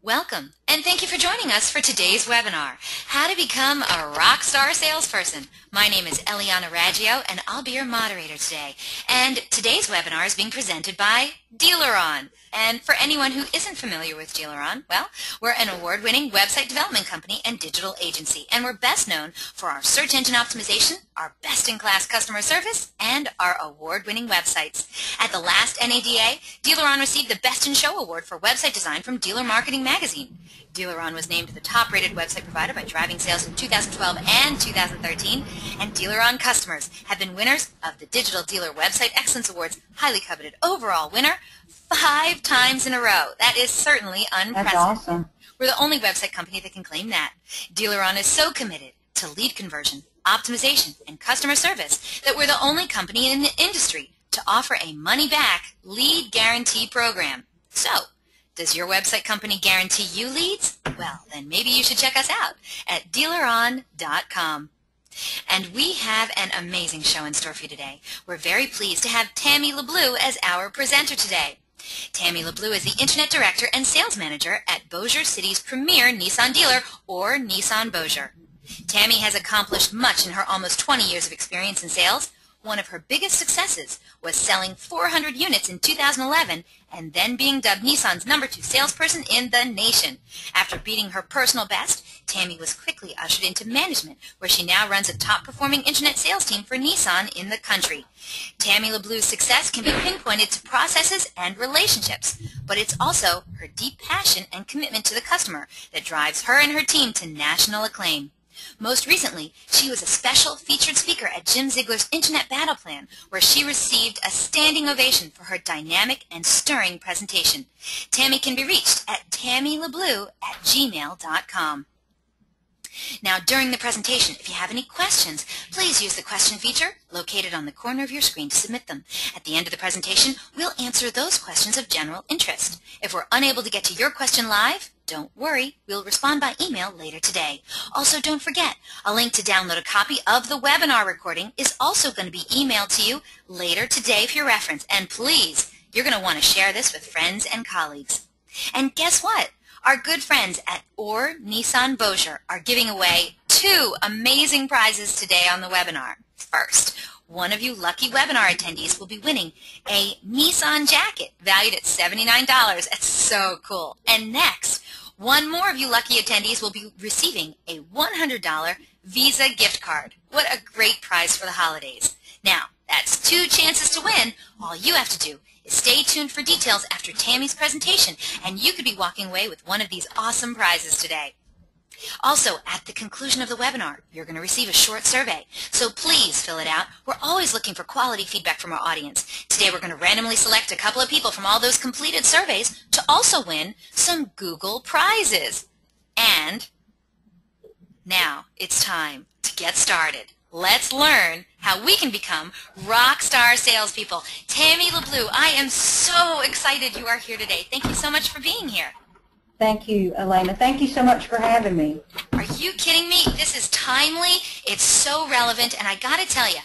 Welcome, and thank you for joining us for today's webinar, How to Become a Rockstar Salesperson. My name is Eliana Raggio, and I'll be your moderator today. And today's webinar is being presented by Dealeron. And for anyone who isn't familiar with Dealeron, well, we're an award-winning website development company and digital agency, and we're best known for our search engine optimization, our best-in-class customer service, and our award-winning websites. At the last NADA, Dealeron received the Best in Show Award for website design from Dealer Marketing Magazine. Dealeron was named the top-rated website provider by Driving Sales in 2012 and 2013, and Dealeron customers have been winners of the Digital Dealer Website Excellence Awards, highly coveted overall winner, 5 times in a row. That is certainly unprecedented. That's awesome. We're the only website company that can claim that. Dealeron is so committed to lead conversion, optimization, and customer service that we're the only company in the industry to offer a money-back lead guarantee program. So, does your website company guarantee you leads? Well, then maybe you should check us out at Dealeron.com. And we have an amazing show in store for you today. We're very pleased to have Tammie LeBleu as our presenter today. Tammie LeBleu is the Internet Director and Sales Manager at Bossier City's premier Nissan dealer, or Nissan Bossier. Tammie has accomplished much in her almost 20 years of experience in sales. One of her biggest successes was selling 400 units in 2011 and then being dubbed Nissan's #2 salesperson in the nation. After beating her personal best, Tammie was quickly ushered into management, where she now runs a top-performing internet sales team for Nissan in the country. Tammie LeBleu's success can be pinpointed to processes and relationships, but it's also her deep passion and commitment to the customer that drives her and her team to national acclaim. Most recently, she was a special featured speaker at Jim Ziegler's Internet Battle Plan, where she received a standing ovation for her dynamic and stirring presentation. Tammie can be reached at TammieLeBleu@gmail.com. Now, during the presentation, if you have any questions, please use the question feature located on the corner of your screen to submit them. At the end of the presentation, we'll answer those questions of general interest. If we're unable to get to your question live, don't worry, we'll respond by email later today. Also, don't forget, a link to download a copy of the webinar recording is also going to be emailed to you later today for your reference. And please, you're going to want to share this with friends and colleagues. And guess what? Our good friends at Nissan Bossier are giving away 2 amazing prizes today on the webinar. First, one of you lucky webinar attendees will be winning a Nissan jacket valued at $79. That's so cool. And next, one more of you lucky attendees will be receiving a $100 Visa gift card. What a great prize for the holidays. Now, that's 2 chances to win. All you have to do is stay tuned for details after Tammie's presentation, and you could be walking away with one of these awesome prizes today. Also, at the conclusion of the webinar, you're going to receive a short survey, so please fill it out. We're always looking for quality feedback from our audience. Today we're going to randomly select a couple of people from all those completed surveys to also win some Google prizes. And now it's time to get started. Let's learn how we can become rockstar salespeople. Tammie LeBleu, I am so excited you are here today. Thank you so much for being here. Thank you, Elena. Thank you so much for having me. Are you kidding me? This is timely. It's so relevant, and I got to tell you,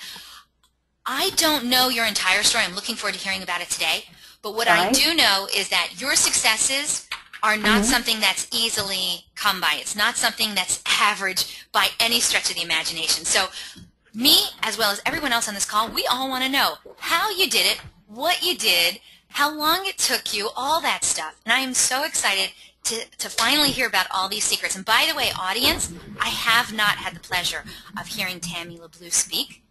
I don't know your entire story. I'm looking forward to hearing about it today. But what I do know is that your successes are not something that's easily come by. It's not something that's average by any stretch of the imagination. So me, as well as everyone else on this call, we all want to know how you did it, what you did, how long it took you, all that stuff. And I am so excited to finally hear about all these secrets. And by the way, audience, I have not had the pleasure of hearing Tammie LeBleu speak,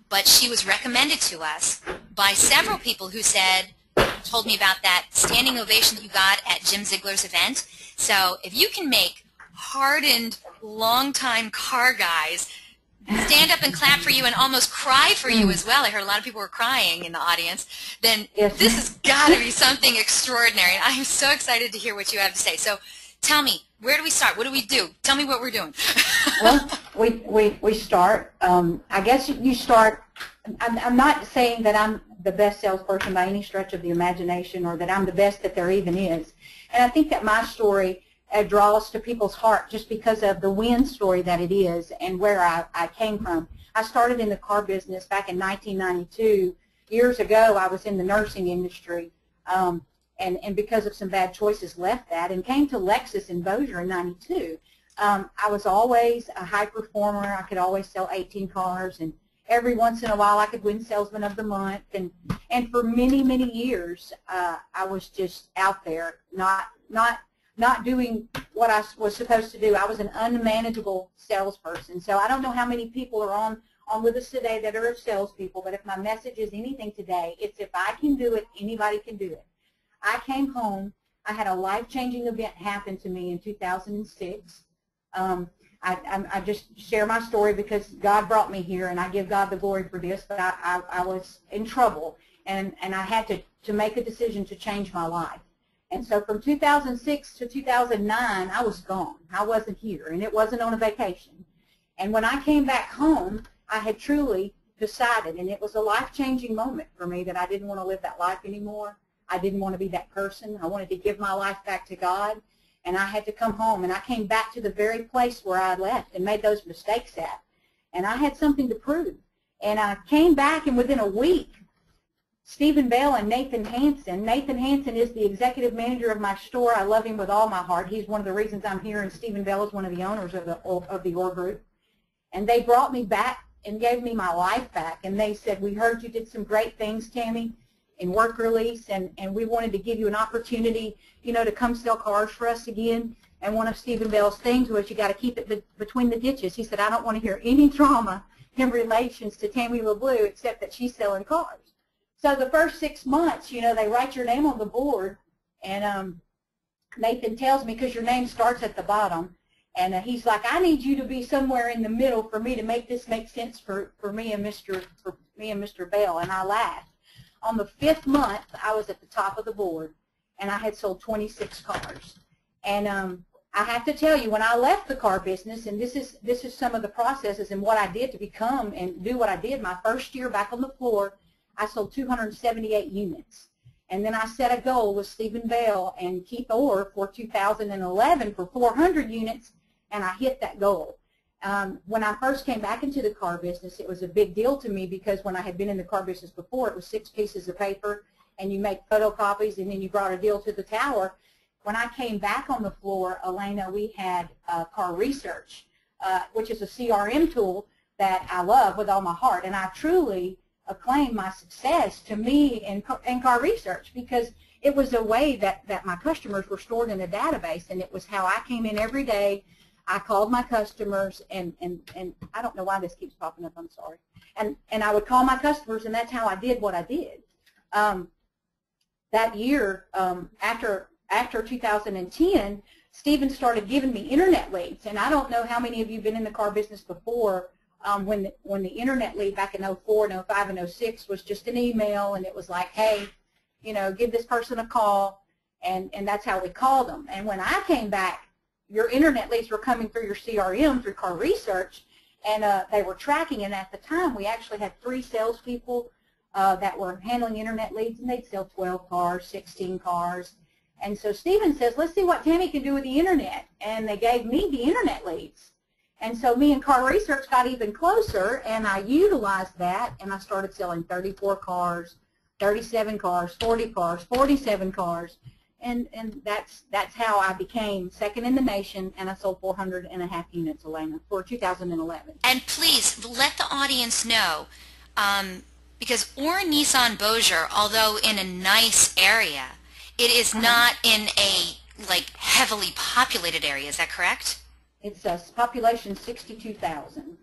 but she was recommended to us by several people who told me about that standing ovation that you got at Jim Ziegler's event. So if you can make hardened, long-time car guys stand up and clap for you and almost cry for you as well, I heard a lot of people were crying in the audience, then this has got to be something extraordinary. I'm so excited to hear what you have to say. So tell me, where do we start? What do we do? Tell me what we're doing. Well, we start, I guess you start, I'm not saying that I'm the best salesperson by any stretch of the imagination or that I'm the best that there even is. And I think that my story draws to people's heart just because of the win story that it is and where I came from. I started in the car business back in 1992. Years ago, I was in the nursing industry. and because of some bad choices left that and came to Lexus in Bossier in '92. I was always a high performer. I could always sell 18 cars, and every once in a while I could win Salesman of the Month. And for many, many years, I was just out there, not doing what I was supposed to do. I was an unmanageable salesperson. So I don't know how many people are on with us today that are salespeople, but if my message is anything today, it's if I can do it, anybody can do it. I came home. I had a life-changing event happen to me in 2006. I just share my story because God brought me here, and I give God the glory for this, but I was in trouble, and I had to make a decision to change my life. And so from 2006 to 2009, I was gone. I wasn't here, and it wasn't on a vacation. And when I came back home, I had truly decided, and it was a life-changing moment for me, that I didn't want to live that life anymore. I didn't want to be that person. I wanted to give my life back to God. And I had to come home, and I came back to the very place where I left and made those mistakes at. And I had something to prove. And I came back, and within a week, Stephen Bell and Nathan Hansen is the executive manager of my store. I love him with all my heart. He's one of the reasons I'm here, and Stephen Bell is one of the owners of the OR group. And they brought me back and gave me my life back. And they said, we heard you did some great things, Tammie, in work release, and we wanted to give you an opportunity, you know, to come sell cars for us again. And one of Stephen Bell's things was you got to keep it between the ditches. He said, I don't want to hear any drama in relations to Tammie LeBleu except that she's selling cars. So the first 6 months, you know, they write your name on the board, and Nathan tells me, because your name starts at the bottom, and he's like, I need you to be somewhere in the middle for me to make this make sense for me and Mr. Bell. And I laughed. On the 5th month, I was at the top of the board, and I had sold 26 cars. And I have to tell you, when I left the car business, and this is some of the processes and what I did to become and do what I did, my first year back on the floor, I sold 278 units. And then I set a goal with Stephen Bell and Keith Orr for 2011 for 400 units, and I hit that goal. When I first came back into the car business, it was a big deal to me because when I had been in the car business before, it was 6 pieces of paper, and you make photocopies, and then you brought a deal to the tower. When I came back on the floor, Elena, we had car research, which is a CRM tool that I love with all my heart, and I truly acclaim my success to me in car research because it was a way that my customers were stored in a database, and it was how I came in every day. I called my customers, and I don't know why this keeps popping up, I'm sorry. And I would call my customers, and that's how I did what I did. That year, after 2010, Stephen started giving me internet leads, and I don't know how many of you have been in the car business before when the internet lead back in 04 and 05 and 06 was just an email, and it was like, hey, you know, give this person a call, and that's how we called them. And when I came back, your internet leads were coming through your CRM, through car research, and they were tracking. And at the time, we actually had 3 salespeople that were handling internet leads, and they'd sell 12 cars, 16 cars. And so Stephen says, let's see what Tammie can do with the internet. And they gave me the internet leads. And so me and car research got even closer, and I utilized that, and I started selling 34 cars, 37 cars, 40 cars, 47 cars. And that's how I became second in the nation, and I sold 400.5 units, Elena, for 2011. And please let the audience know, because OR Nissan Bossier, although in a nice area, it is not in a heavily populated area. Is that correct? It's a population 62,000.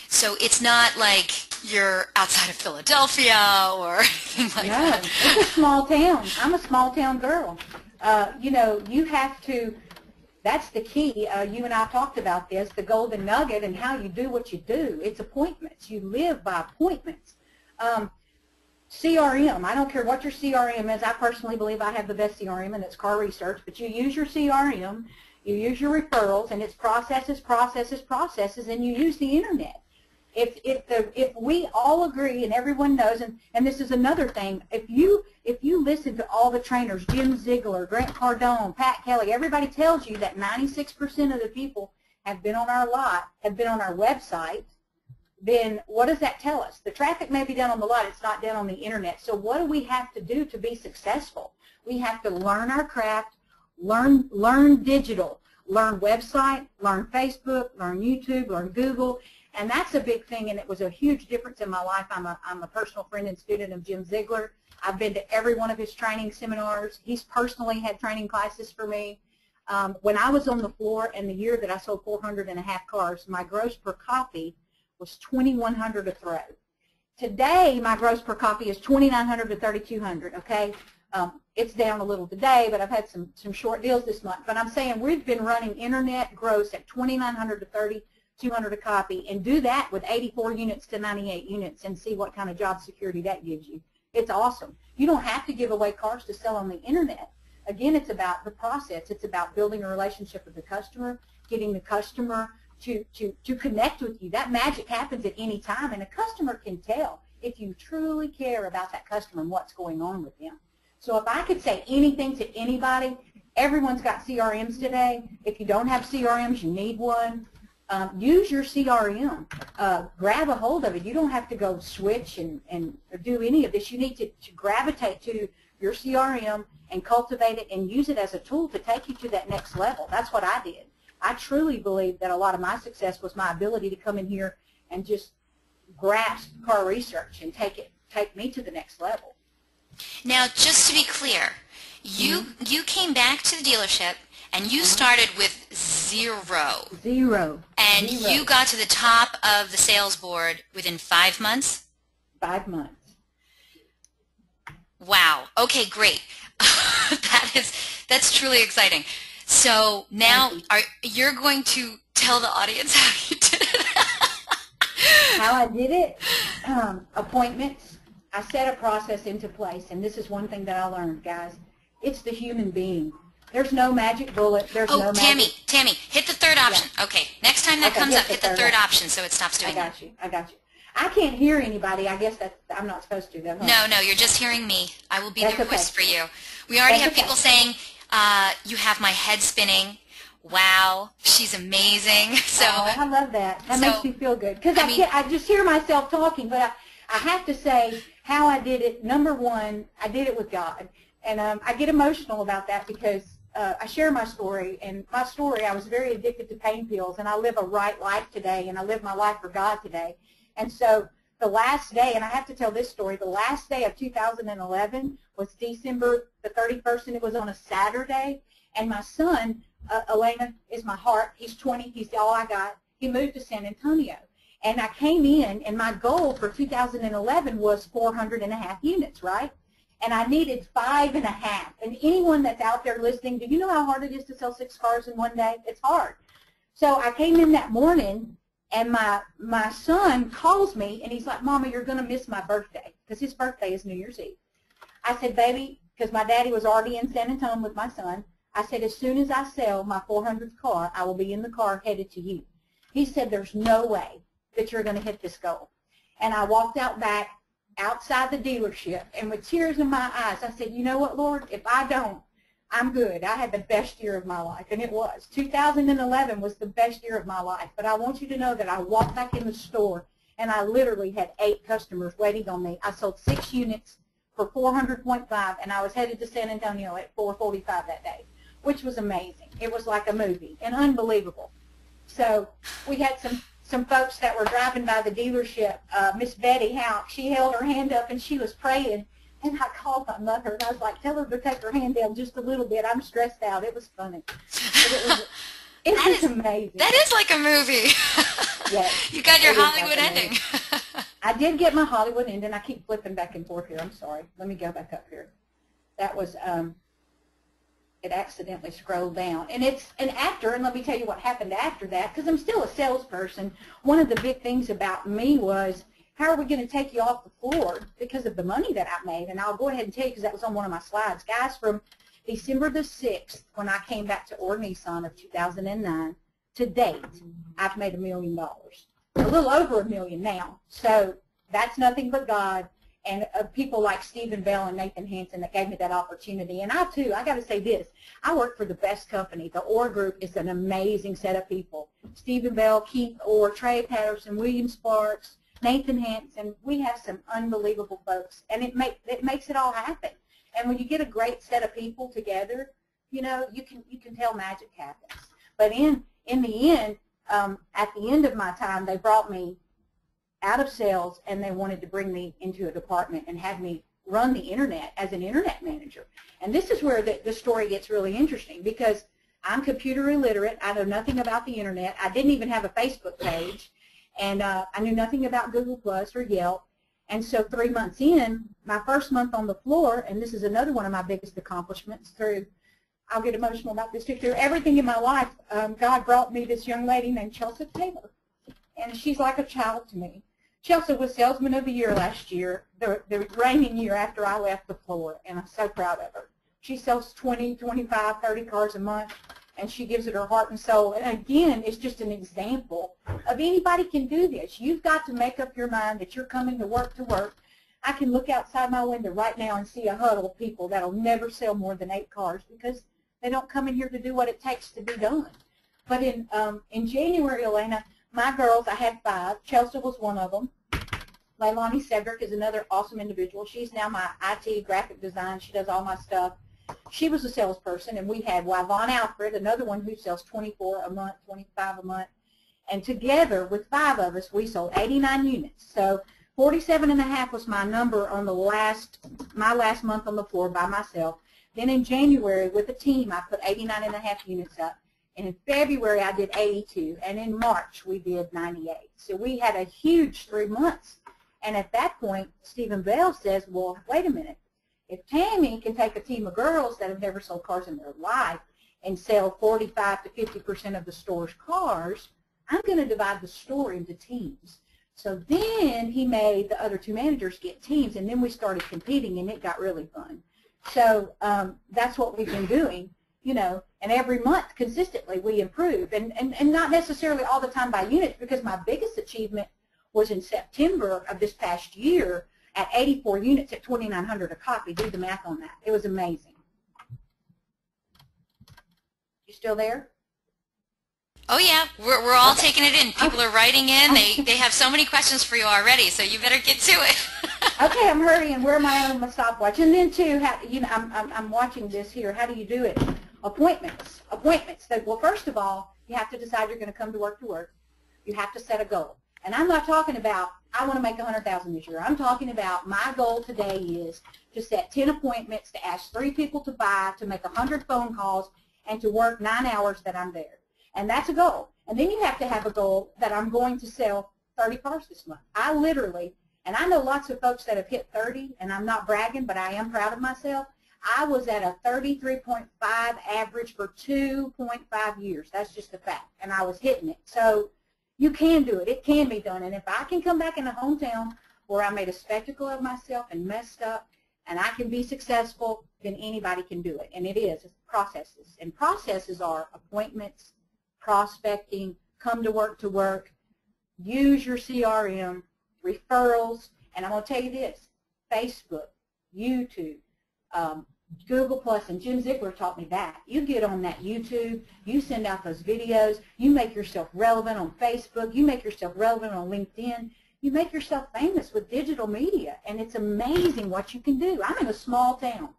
So it's not like you're outside of Philadelphia or anything like that. No, it's a small town. I'm a small town girl. You know, you have to, that's the key. You and I talked about this, the golden nugget and how you do what you do. It's appointments. You live by appointments. CRM, I don't care what your CRM is. I personally believe I have the best CRM, and it's car research, but you use your CRM, you use your referrals, and it's processes, processes, processes, and you use the internet. If we all agree and everyone knows, and this is another thing, if you listen to all the trainers, Jim Ziegler, Grant Cardone, Pat Kelly, everybody tells you that 96% of the people have been on our lot, have been on our website, then what does that tell us? The traffic may be down on the lot, it's not down on the internet. So what do we have to do to be successful? We have to learn our craft, learn digital, learn website, learn Facebook, learn YouTube, learn Google, and that's a big thing, and it was a huge difference in my life. I'm a personal friend and student of Jim Ziegler. I've been to every one of his training seminars. He's personally had training classes for me. When I was on the floor, and the year that I sold 400.5 cars, my gross per copy was $2,100 a throw. Today, my gross per copy is $2,900 to $3,200, okay? It's down a little today, but I've had some short deals this month. But I'm saying we've been running internet gross at $2,900 to $3,200 a copy, and do that with 84 units to 98 units and see what kind of job security that gives you. It's awesome. You don't have to give away cars to sell on the internet. Again, it's about the process. It's about building a relationship with the customer, getting the customer to connect with you. That magic happens at any time, and a customer can tell if you truly care about that customer and what's going on with them. So if I could say anything to anybody, everyone's got CRMs today. If you don't have CRMs, you need one. Use your CRM. Grab a hold of it. You don't have to go switch and do any of this. You need to gravitate to your CRM and cultivate it and use it as a tool to take you to that next level. That's what I did. I truly believe that a lot of my success was my ability to come in here and just grasp car research and take me to the next level. Now, just to be clear, you came back to the dealership and you started with zero. Zero. And you got to the top of the sales board within 5 months? 5 months. Wow. Okay, great. That's truly exciting. So now you're going to tell the audience how you did it. How I did it? Appointments. I set a process into place, and this is one thing that I learned, guys. It's the human being. There's no magic bullet. There's no magic. Tammy, hit the third option. Yeah. Okay, next time that comes up, hit the third option so it stops doing that. I got you. I can't hear anybody. I guess that I'm not supposed to, though. Huh? No, you're just hearing me. I will be the voice for you. We already have people saying, you have my head spinning. Wow, she's amazing. So I love that. That makes me feel good. Because I just hear myself talking, but I have to say how I did it. Number one, I did it with God. And I get emotional about that because I share my story. And my story, I was very addicted to pain pills, and I live a right life today, and I live my life for God today. And so the last day, and I have to tell this story, the last day of 2011 was December the 31st, and it was on a Saturday. And my son, Elena, is my heart. He's 20. He's all I got. He moved to San Antonio. And I came in, and my goal for 2011 was 400.5 units, right? And I needed 5.5. And anyone that's out there listening, do you know how hard it is to sell 6 cars in one day? It's hard. So I came in that morning, and my son calls me, and he's like, Mama, you're going to miss my birthday, because his birthday is New Year's Eve. I said, baby, because my daddy was already in San Antonio with my son, I said, as soon as I sell my 400th car, I will be in the car headed to you. He said, there's no way that you're going to hit this goal. And I walked out back outside the dealership, and with tears in my eyes, I said, you know what, Lord, if I don't, I'm good. I had the best year of my life, and it was. 2011 was the best year of my life, but I want you to know that I walked back in the store, and I literally had 8 customers waiting on me. I sold 6 units for 400.5, and I was headed to San Antonio at 4:45 that day, which was amazing. It was like a movie and unbelievable. So we had some folks that were driving by the dealership. Miss Betty Howe, she held her hand up and she was praying, and I called my mother and I was like, tell her to take her hand down just a little bit. I'm stressed out. It was funny. It was amazing. That is like a movie. Yes. You got your Hollywood ending. I did get my Hollywood ending. I keep flipping back and forth here. I'm sorry. Let me go back up here. That was it accidentally scrolled down. And it's an actor, and let me tell you what happened after that, because I'm still a salesperson. One of the big things about me was, how are we going to take you off the floor because of the money that I made? And I'll go ahead and tell you, because that was on one of my slides. Guys, from December the 6th, when I came back to Ord Nissan of 2009, to date, I've made $1 million. A little over $1 million now. So that's nothing but God. And people like Stephen Bell and Nathan Hansen that gave me that opportunity. And I, too, I got to say this. I work for the best company. The Orr Group is an amazing set of people. Stephen Bell, Keith Orr, Trey Patterson, William Sparks, Nathan Hansen. We have some unbelievable folks. And it makes it all happen. And when you get a great set of people together, you know, you can tell magic happens. But in the end, at the end of my time, they brought me out of sales, and they wanted to bring me into a department and have me run the internet as an internet manager. And this is where the story gets really interesting, because I'm computer illiterate. I know nothing about the internet. I didn't even have a Facebook page, and I knew nothing about Google Plus or Yelp. And so 3 months in, my first month on the floor, and this is another one of my biggest accomplishments through, I'll get emotional about this too, through everything in my life, God brought me this young lady named Chelsea Taylor. And she's like a child to me. Chelsea was Salesman of the Year last year, the reigning year after I left the floor, and I'm so proud of her. She sells 20, 25, 30 cars a month, and she gives it her heart and soul. And again, it's just an example of anybody can do this. You've got to make up your mind that you're coming to work to work. I can look outside my window right now and see a huddle of people that will never sell more than 8 cars because they don't come in here to do what it takes to be done. But in January, Elena, my girls, I had 5. Chelsea was one of them. Leilani Cedric is another awesome individual. She's now my IT graphic design. She does all my stuff. She was a salesperson, and we had Yvonne Alfred, another one who sells 24 a month, 25 a month. And together, with 5 of us, we sold 89 units. So 47.5 was my number on my last month on the floor by myself. Then in January, with a team, I put 89.5 units up. And in February, I did 82. And in March, we did 98. So we had a huge 3 months. And at that point, Stephen Bell says, well, wait a minute. If Tammie can take a team of girls that have never sold cars in their life and sell 45 to 50% of the store's cars, I'm going to divide the store into teams. So then he made the other 2 managers get teams, and then we started competing, and it got really fun. So that's what we've been doing, you know, and every month consistently we improve, and not necessarily all the time by units, because my biggest achievement was in September of this past year at 84 units at $2,900 a copy. Do the math on that. It was amazing. You still there? Oh yeah, we're all taking it in. People are writing in. They have so many questions for you already, so you better get to it. Okay, I'm hurrying. Where am I on my stopwatch? And then too, you know, I'm watching this here. How do you do it? Appointments. Appointments. Well, first of all, you have to decide you're going to come to work. You have to set a goal. And I'm not talking about, I want to make $100,000 this year. I'm talking about my goal today is to set 10 appointments, to ask 3 people to buy, to make 100 phone calls, and to work 9 hours that I'm there. And that's a goal. And then you have to have a goal that I'm going to sell 30 cars this month. I literally, and I know lots of folks that have hit 30, and I'm not bragging, but I am proud of myself. I was at a 33.5 average for 2.5 years. That's just a fact. And I was hitting it. So you can do it. It can be done. And if I can come back in a hometown where I made a spectacle of myself and messed up, and I can be successful, then anybody can do it. And it is. It's processes. And processes are appointments, prospecting, come to work, use your CRM, referrals, and I'm going to tell you this, Facebook, YouTube, Google Plus, and Jim Ziegler taught me that. You get on that YouTube, you send out those videos, you make yourself relevant on Facebook, you make yourself relevant on LinkedIn, you make yourself famous with digital media, and it's amazing what you can do. I'm in a small town.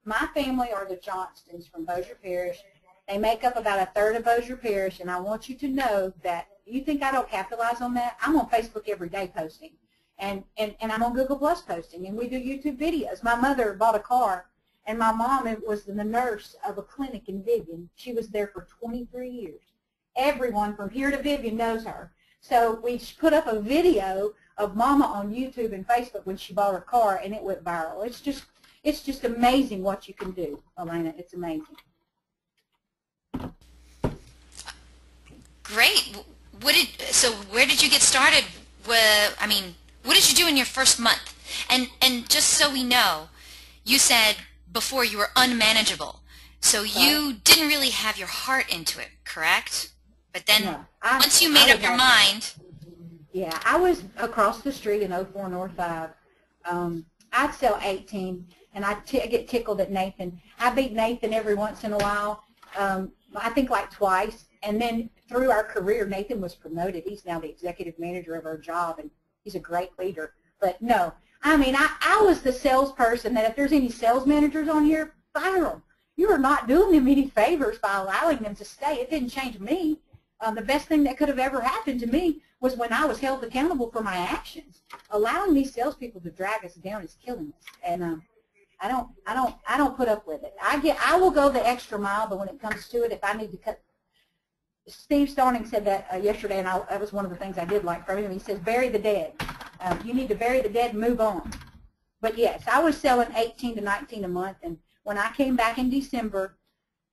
My family are the Johnstons from Bossier Parish. They make up about 1/3 of Bossier Parish, and I want you to know that you think I don't capitalize on that. I'm on Facebook every day posting, and I'm on Google Plus posting, and we do YouTube videos. My mother bought a car, and my mom was the nurse of a clinic in Vivian. She was there for 23 years. Everyone from here to Vivian knows her. So we put up a video of Mama on YouTube and Facebook when she bought her car, and it went viral. It's just amazing what you can do, Elena. It's amazing. Great. So where did you get started? I mean, what did you do in your first month? And just so we know, you said before you were unmanageable. So you didn't really have your heart into it, correct? But then once you made up your mind. Yeah, I was across the street in 04 North 5. I'd sell 18, and I get tickled at Nathan. I beat Nathan every once in a while, I think like twice. And then through our career, Nathan was promoted. He's now the executive manager of our job, and he's a great leader. But no, I mean, I was the salesperson that if there's any sales managers on here, fire them. You are not doing them any favors by allowing them to stay. It didn't change me. The best thing that could have ever happened to me was when I was held accountable for my actions. Allowing these salespeople to drag us down is killing us, and I don't put up with it. I will go the extra mile, but when it comes to it, if I need to cut. Steve Starning said that yesterday, and that was one of the things I did like from him. He says, bury the dead. You need to bury the dead and move on. But yes, I was selling 18 to 19 a month, and when I came back in December,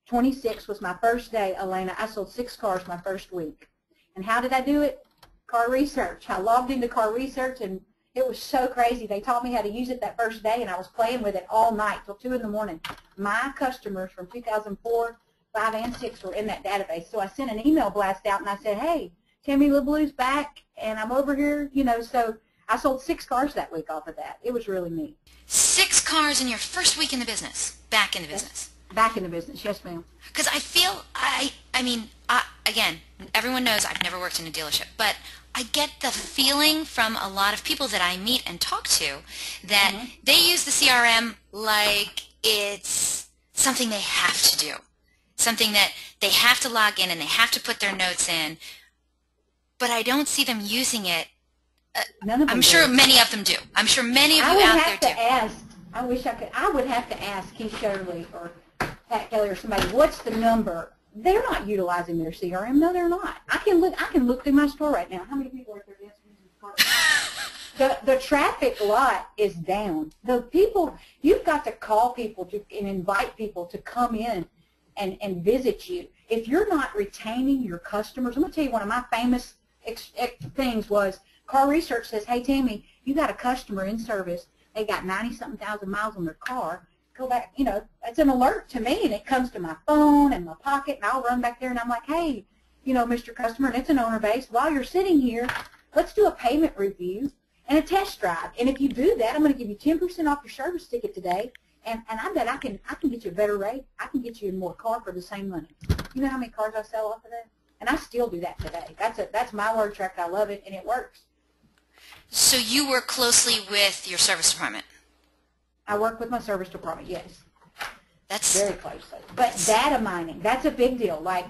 26 was my first day, Elena. I sold 6 cars my first week. And how did I do it? Car research. I logged into car research, and it was so crazy. They taught me how to use it that first day, and I was playing with it all night till 2 in the morning. My customers from 2004, 5, and 6 were in that database. So I sent an email blast out, and I said, hey, Tammie LeBleu's back, and I'm over here, you know. So I sold 6 cars that week off of that. It was really neat. 6 cars in your first week in the business, back in the business. Back in the business, yes, ma'am. Because I feel, again, everyone knows I've never worked in a dealership, but I get the feeling from a lot of people that I meet and talk to that they use the CRM like it's something they have to do, something that they have to log in and they have to put their notes in, but I don't see them using it. None of them I'm sure many of them do. I'm sure many of you out there do. I wish I could. I would have to ask Keith Shirley or Pat Kelly or somebody, what's the number? They're not utilizing their CRM. No, they're not. I can look through my store right now. How many people are there using the traffic lot is down. The people, you've got to call people and invite people to come in and visit you. If you're not retaining your customers, I'm going to tell you one of my famous things was Car Research says, hey, Tammie, you got a customer in service. They got 90-something thousand miles on their car. Go back, you know, it's an alert to me, and it comes to my phone and my pocket, and I'll run back there, and I'm like, hey, you know, Mr. Customer, and it's an owner base. While you're sitting here, let's do a payment review and a test drive. And if you do that, I'm going to give you 10% off your service ticket today, and I bet I can get you a better rate. I can get you more car for the same money. You know how many cars I sell off of that? And I still do that today. That's my word track. I love it, and it works. So you work closely with your service department? I work with my service department, yes. That's very closely. But data mining, that's a big deal. Like,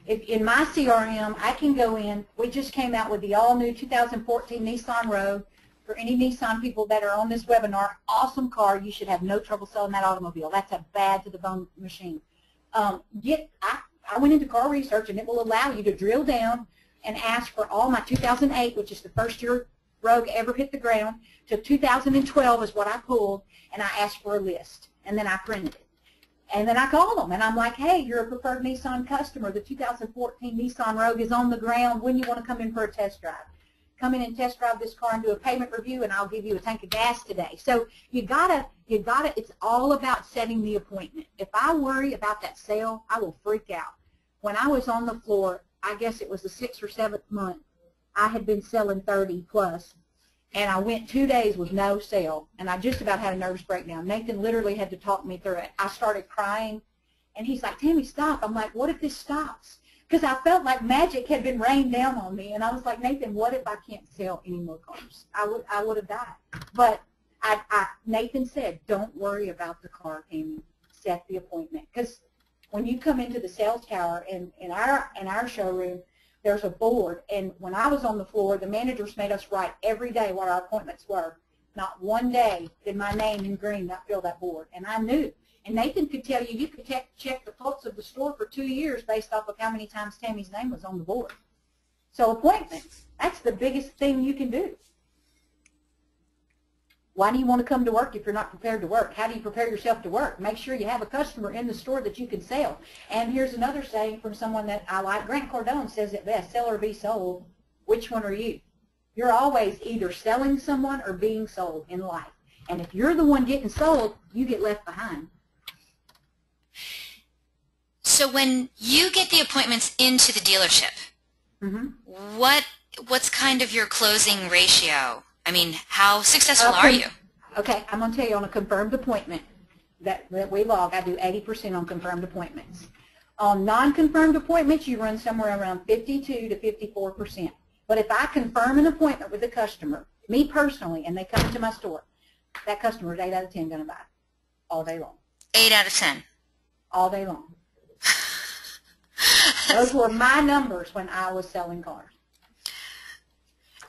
if in my CRM, I can go in. We just came out with the all-new 2014 Nissan Rogue. For any Nissan people that are on this webinar, awesome car. You should have no trouble selling that automobile. That's a bad-to-the-bone machine. I went into Car Research, and it will allow you to drill down and ask for all my 2008, which is the first year Rogue ever hit the ground, to 2012 is what I pulled, and I asked for a list, and then I printed it. And then I called them, and I'm like, hey, you're a preferred Nissan customer. The 2014 Nissan Rogue is on the ground. When you want to come in for a test drive? Come in and test drive this car and do a payment review, and I'll give you a tank of gas today. So you gotta, it's all about setting the appointment. If I worry about that sale, I will freak out. When I was on the floor, I guess it was the 6th or 7th month, I had been selling 30 plus, and I went 2 days with no sale, and I just about had a nervous breakdown. Nathan literally had to talk me through it. I started crying, and he's like, Tammie, stop. I'm like, what if this stops? Because I felt like magic had been rained down on me, and I was like, Nathan, what if I can't sell any more cars? I would have died. But Nathan said, don't worry about the car, Tammie. Set the appointment. Because when you come into the sales tower in our showroom, there's a board, and when I was on the floor, the managers made us write every day what our appointments were. Not one day did my name in green not fill that board, and I knew. And Nathan could tell you, you could check the pulse of the store for 2 years based off of how many times Tammie's name was on the board. So appointments, that's the biggest thing you can do. Why do you want to come to work if you're not prepared to work? How do you prepare yourself to work? Make sure you have a customer in the store that you can sell. And here's another saying from someone that I like. Grant Cardone says it best, sell or be sold. Which one are you? You're always either selling someone or being sold in life. And if you're the one getting sold, you get left behind. So when you get the appointments into the dealership, what's kind of your closing ratio? I mean, how successful are you? Okay, I'm going to tell you on a confirmed appointment that we log, I do 80% on confirmed appointments. On non-confirmed appointments, you run somewhere around 52 to 54%. But if I confirm an appointment with a customer, me personally, and they come into my store, that customer is 8 out of 10 going to buy all day long. 8 out of 10. All day long. Those were my numbers when I was selling cars.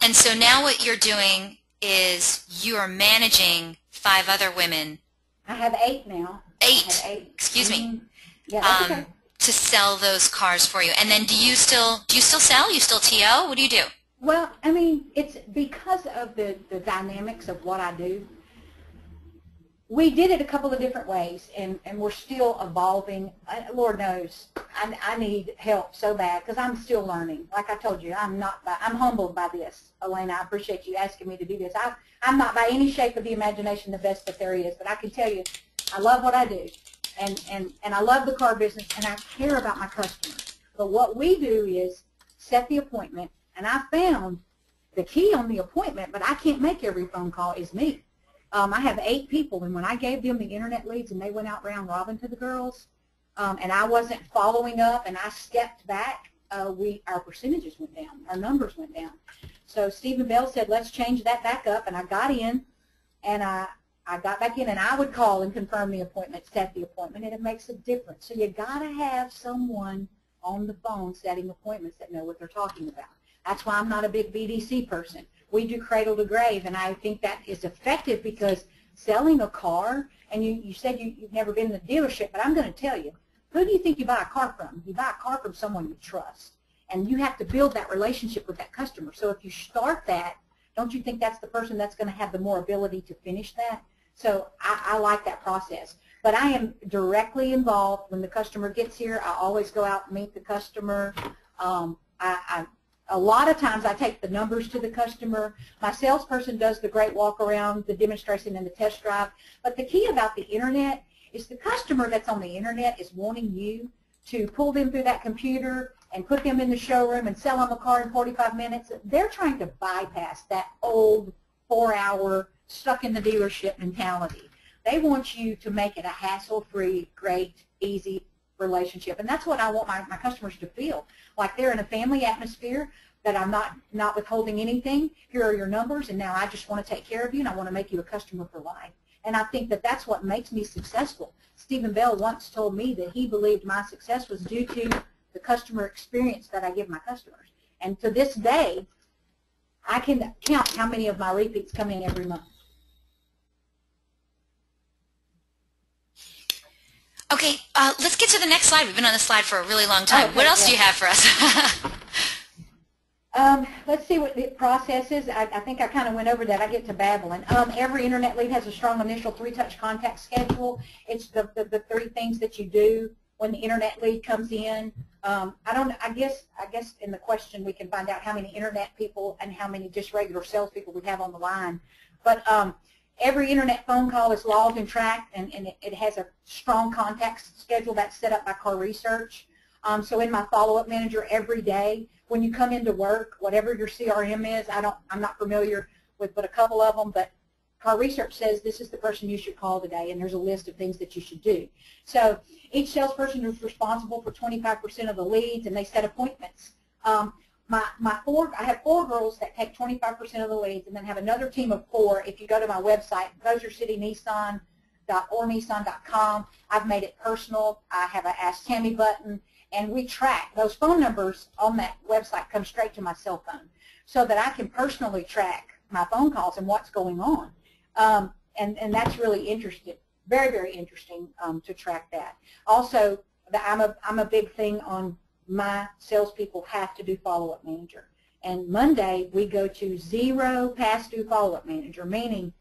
And so now what you're doing is you're managing 5 other women. I have 8 now. 8. 8. Excuse me. Yeah, that's okay. To sell those cars for you. And then do you still sell? You still TO? What do you do? Well, I mean, it's because of the dynamics of what I do. We did it a couple of different ways, and we're still evolving. Lord knows, I need help so bad because I'm still learning. Like I told you, I'm humbled by this, Elena. I appreciate you asking me to do this. I'm not by any shape of the imagination the best that there is, but I can tell you, I love what I do, and I love the car business, and I care about my customers. But what we do is set the appointment, and I found the key on the appointment, but I can't make every phone call, is me. I have 8 people, and when I gave them the internet leads and they went out round robin to the girls, and I wasn't following up and I stepped back, our percentages went down, our numbers went down. So Stephen Bell said, let's change that back up, and I got in, and I got back in, and I would call and confirm the appointment, set the appointment, and it makes a difference. So you got to have someone on the phone setting appointments that know what they're talking about. That's why I'm not a big BDC person. We do cradle to grave, and I think that is effective because selling a car, and you said you've never been in the dealership, but I'm going to tell you, who do you think you buy a car from? You buy a car from someone you trust, and you have to build that relationship with that customer. So if you start that, don't you think that's the person that's going to have the more ability to finish that? So I like that process. But I am directly involved when the customer gets here. I always go out and meet the customer. A lot of times I take the numbers to the customer. My salesperson does the great walk around, the demonstration, and the test drive. But the key about the internet is the customer that's on the internet is wanting you to pull them through that computer and put them in the showroom and sell them a car in 45 minutes. They're trying to bypass that old 4-hour stuck in the dealership mentality. They want you to make it a hassle-free, great, easy relationship. And that's what I want my customers to feel. Like they're in a family atmosphere, that I'm not withholding anything. Here are your numbers, and now I just want to take care of you, and I want to make you a customer for life. And I think that that's what makes me successful. Stephen Bell once told me that he believed my success was due to the customer experience that I give my customers. And to this day, I can count how many of my repeats come in every month. Okay, let's get to the next slide. We've been on this slide for a really long time. Okay, what else do you have for us? Let's see what the process is. I think I kind of went over that. I get to babbling. Every internet lead has a strong initial 3-touch contact schedule. It's the 3 things that you do when the internet lead comes in. I guess in the question we can find out how many internet people and how many just regular salespeople we have on the line. But every internet phone call is logged and tracked, and it has a strong contact schedule that's set up by Car Research. So in my follow-up manager every day, when you come into work, whatever your CRM is, I'm not familiar with but a couple of them, but Car Research says this is the person you should call today, and there's a list of things that you should do. So each salesperson is responsible for 25% of the leads, and they set appointments. I have 4 girls that take 25% of the leads, and then have another team of 4. If you go to my website, bossiercitynissan.ornissan.com, I've made it personal. I have an Ask Tammie button, and we track. Those phone numbers on that website come straight to my cell phone so that I can personally track my phone calls and what's going on. And that's really interesting, very, very interesting to track that. Also, I'm a big thing on my salespeople have to do follow-up manager. And Monday, we go to 0 past due follow-up manager, meaning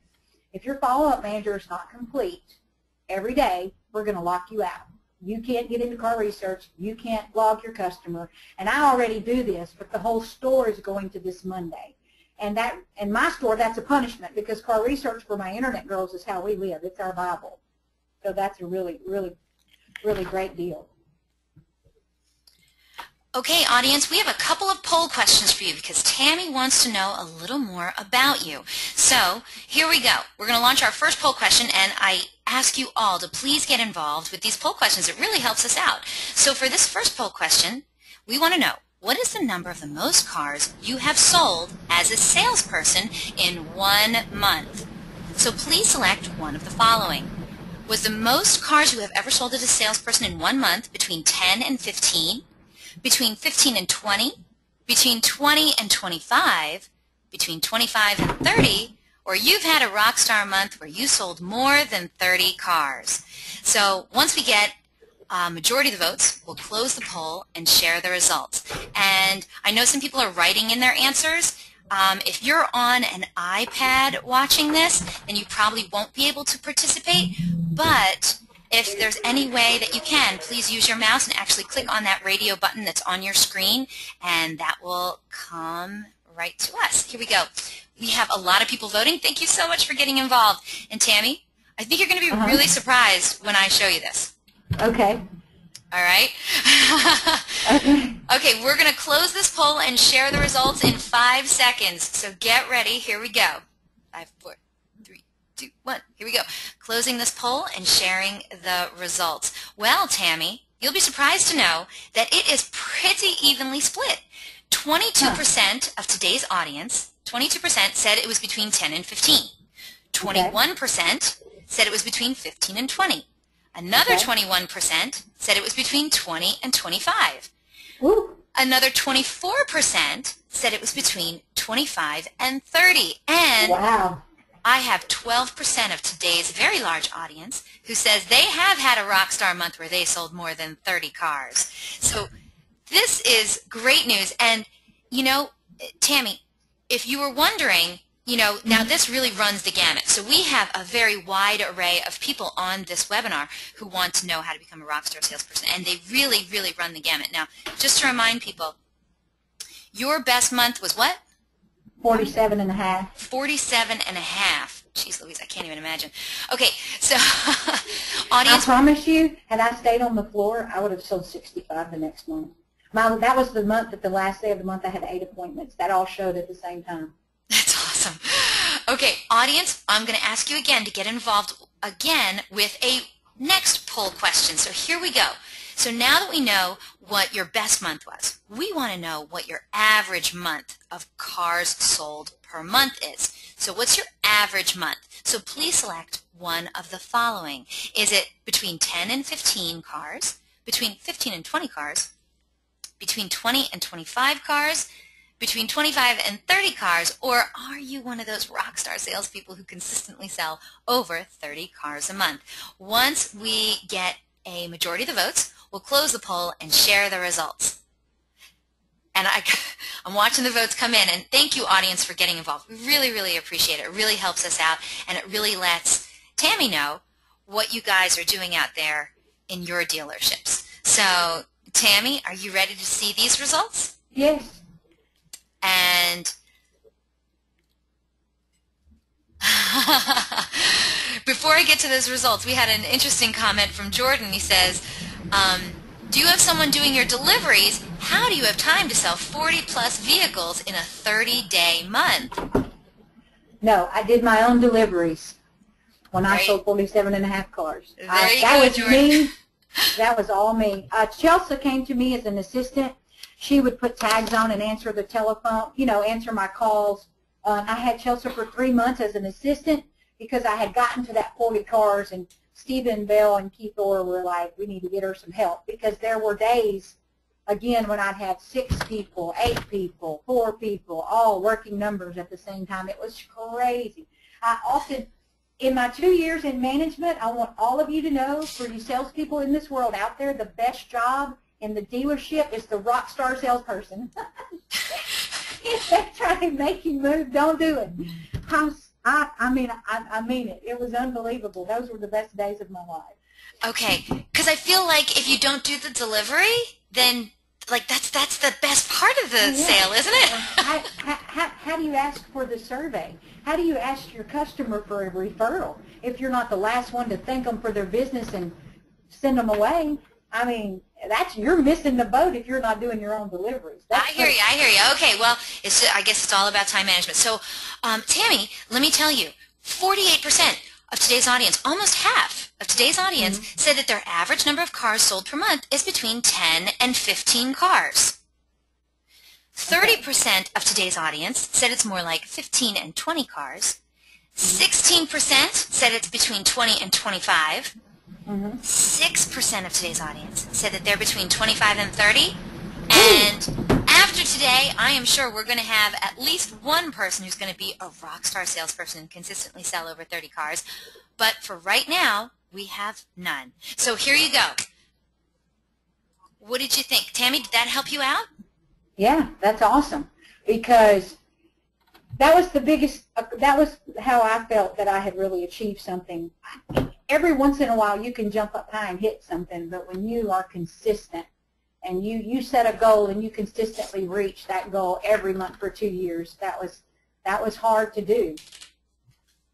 if your follow-up manager is not complete every day, we're going to lock you out. You can't get into Car Research. You can't log your customer. And I already do this, but the whole store is going to this Monday. And that, in my store, that's a punishment because Car Research for my internet girls is how we live. It's our Bible. So that's a really, really, really great deal. Okay, audience, we have a couple of poll questions for you because Tammie wants to know a little more about you. So here we go. We're going to launch our first poll question, and I ask you all to please get involved with these poll questions. It really helps us out. So for this first poll question, we want to know, what is the number of the most cars you have sold as a salesperson in 1 month? So please select one of the following. Was the most cars you have ever sold as a salesperson in 1 month between 10 and 15, between 15 and 20, between 20 and 25, between 25 and 30, or you've had a Rockstar month where you sold more than 30 cars? So once we get a majority of the votes, we'll close the poll and share the results. And I know some people are writing in their answers. If you're on an iPad watching this, then you probably won't be able to participate, but if there's any way that you can, please use your mouse and actually click on that radio button that's on your screen, and that will come right to us. Here we go. We have a lot of people voting. Thank you so much for getting involved. And Tammie, I think you're going to be really surprised when I show you this. Okay. All right? Okay, we're going to close this poll and share the results in 5 seconds. So get ready. Here we go. 5, 4, 3, 2, 1. Here we go. Closing this poll and sharing the results. Well, Tammie, you'll be surprised to know that it is pretty evenly split. 22% of today's audience, 22% said it was between 10 and 15. 21% said it was between 15 and 20. Another 21% said it was between 20 and 25. Woo. Another 24% said it was between 25 and 30. And wow. I have 12% of today's very large audience who says they have had a Rockstar month where they sold more than 30 cars. So this is great news. And, you know, Tammie, if you were wondering, you know, now this really runs the gamut. So we have a very wide array of people on this webinar who want to know how to become a Rockstar salesperson, and they really, really run the gamut. Now, just to remind people, your best month was what? 47 and a half. 47 and a half. Jeez Louise, I can't even imagine. Okay, so audience. I promise you, had I stayed on the floor, I would have sold 65 the next month. That was the month that the last day of the month I had 8 appointments. That all showed at the same time. That's awesome. Okay, audience, I'm going to ask you again to get involved again with a next poll question. So here we go. So now that we know what your best month was, we want to know what your average month of cars sold per month is. So what's your average month? So please select one of the following. Is it between 10 and 15 cars, between 15 and 20 cars, between 20 and 25 cars, between 25 and 30 cars, or are you one of those Rockstar salespeople who consistently sell over 30 cars a month? Once we get a majority of the votes, we'll close the poll and share the results. And I'm watching the votes come in, and thank you, audience, for getting involved. We really, really appreciate it. It really helps us out, and it really lets Tammie know what you guys are doing out there in your dealerships. So, Tammie, are you ready to see these results? Yes. And before I get to those results, we had an interesting comment from Jordan. He says, do you have someone doing your deliveries? How do you have time to sell 40-plus vehicles in a 30-day month? No, I did my own deliveries when I sold 47 and a half cars. That was me. That was all me. Chelsea came to me as an assistant. She would put tags on and answer the telephone, you know, answer my calls. I had Chelsea for 3 months as an assistant because I had gotten to that 40 cars, and Stephen Bell and Keith Orr were like, we need to get her some help, because there were days, again, when I'd have 6 people, 8 people, 4 people, all working numbers at the same time. It was crazy. I often, in my 2 years in management, I want all of you to know, for you salespeople in this world out there, the best job in the dealership is the Rockstar salesperson. If they try to make you move, don't do it. I mean it. It was unbelievable. Those were the best days of my life. Okay, because I feel like if you don't do the delivery, then like that's the best part of the sale, isn't it? How do you ask for the survey? How do you ask your customer for a referral if you're not the last one to thank them for their business and send them away? I mean, you're missing the boat if you're not doing your own deliveries. I hear you. Okay, well, I guess it's all about time management. So, Tammie, let me tell you, 48% of today's audience, almost half of today's audience, said that their average number of cars sold per month is between 10 and 15 cars. 30% of today's audience said it's more like 15 and 20 cars. 16% said it's between 20 and 25. 6% 6% of today's audience said that they're between 25 and 30. And after today, I am sure we're going to have at least one person who's going to be a rockstar salesperson and consistently sell over 30 cars. But for right now, we have none. So here you go. What did you think? Tammie, did that help you out? Yeah, that's awesome, because that was the biggest, that was how I felt that I had really achieved something. Every once in a while you can jump up high and hit something, but when you are consistent and you set a goal and you consistently reach that goal every month for 2 years, that was hard to do.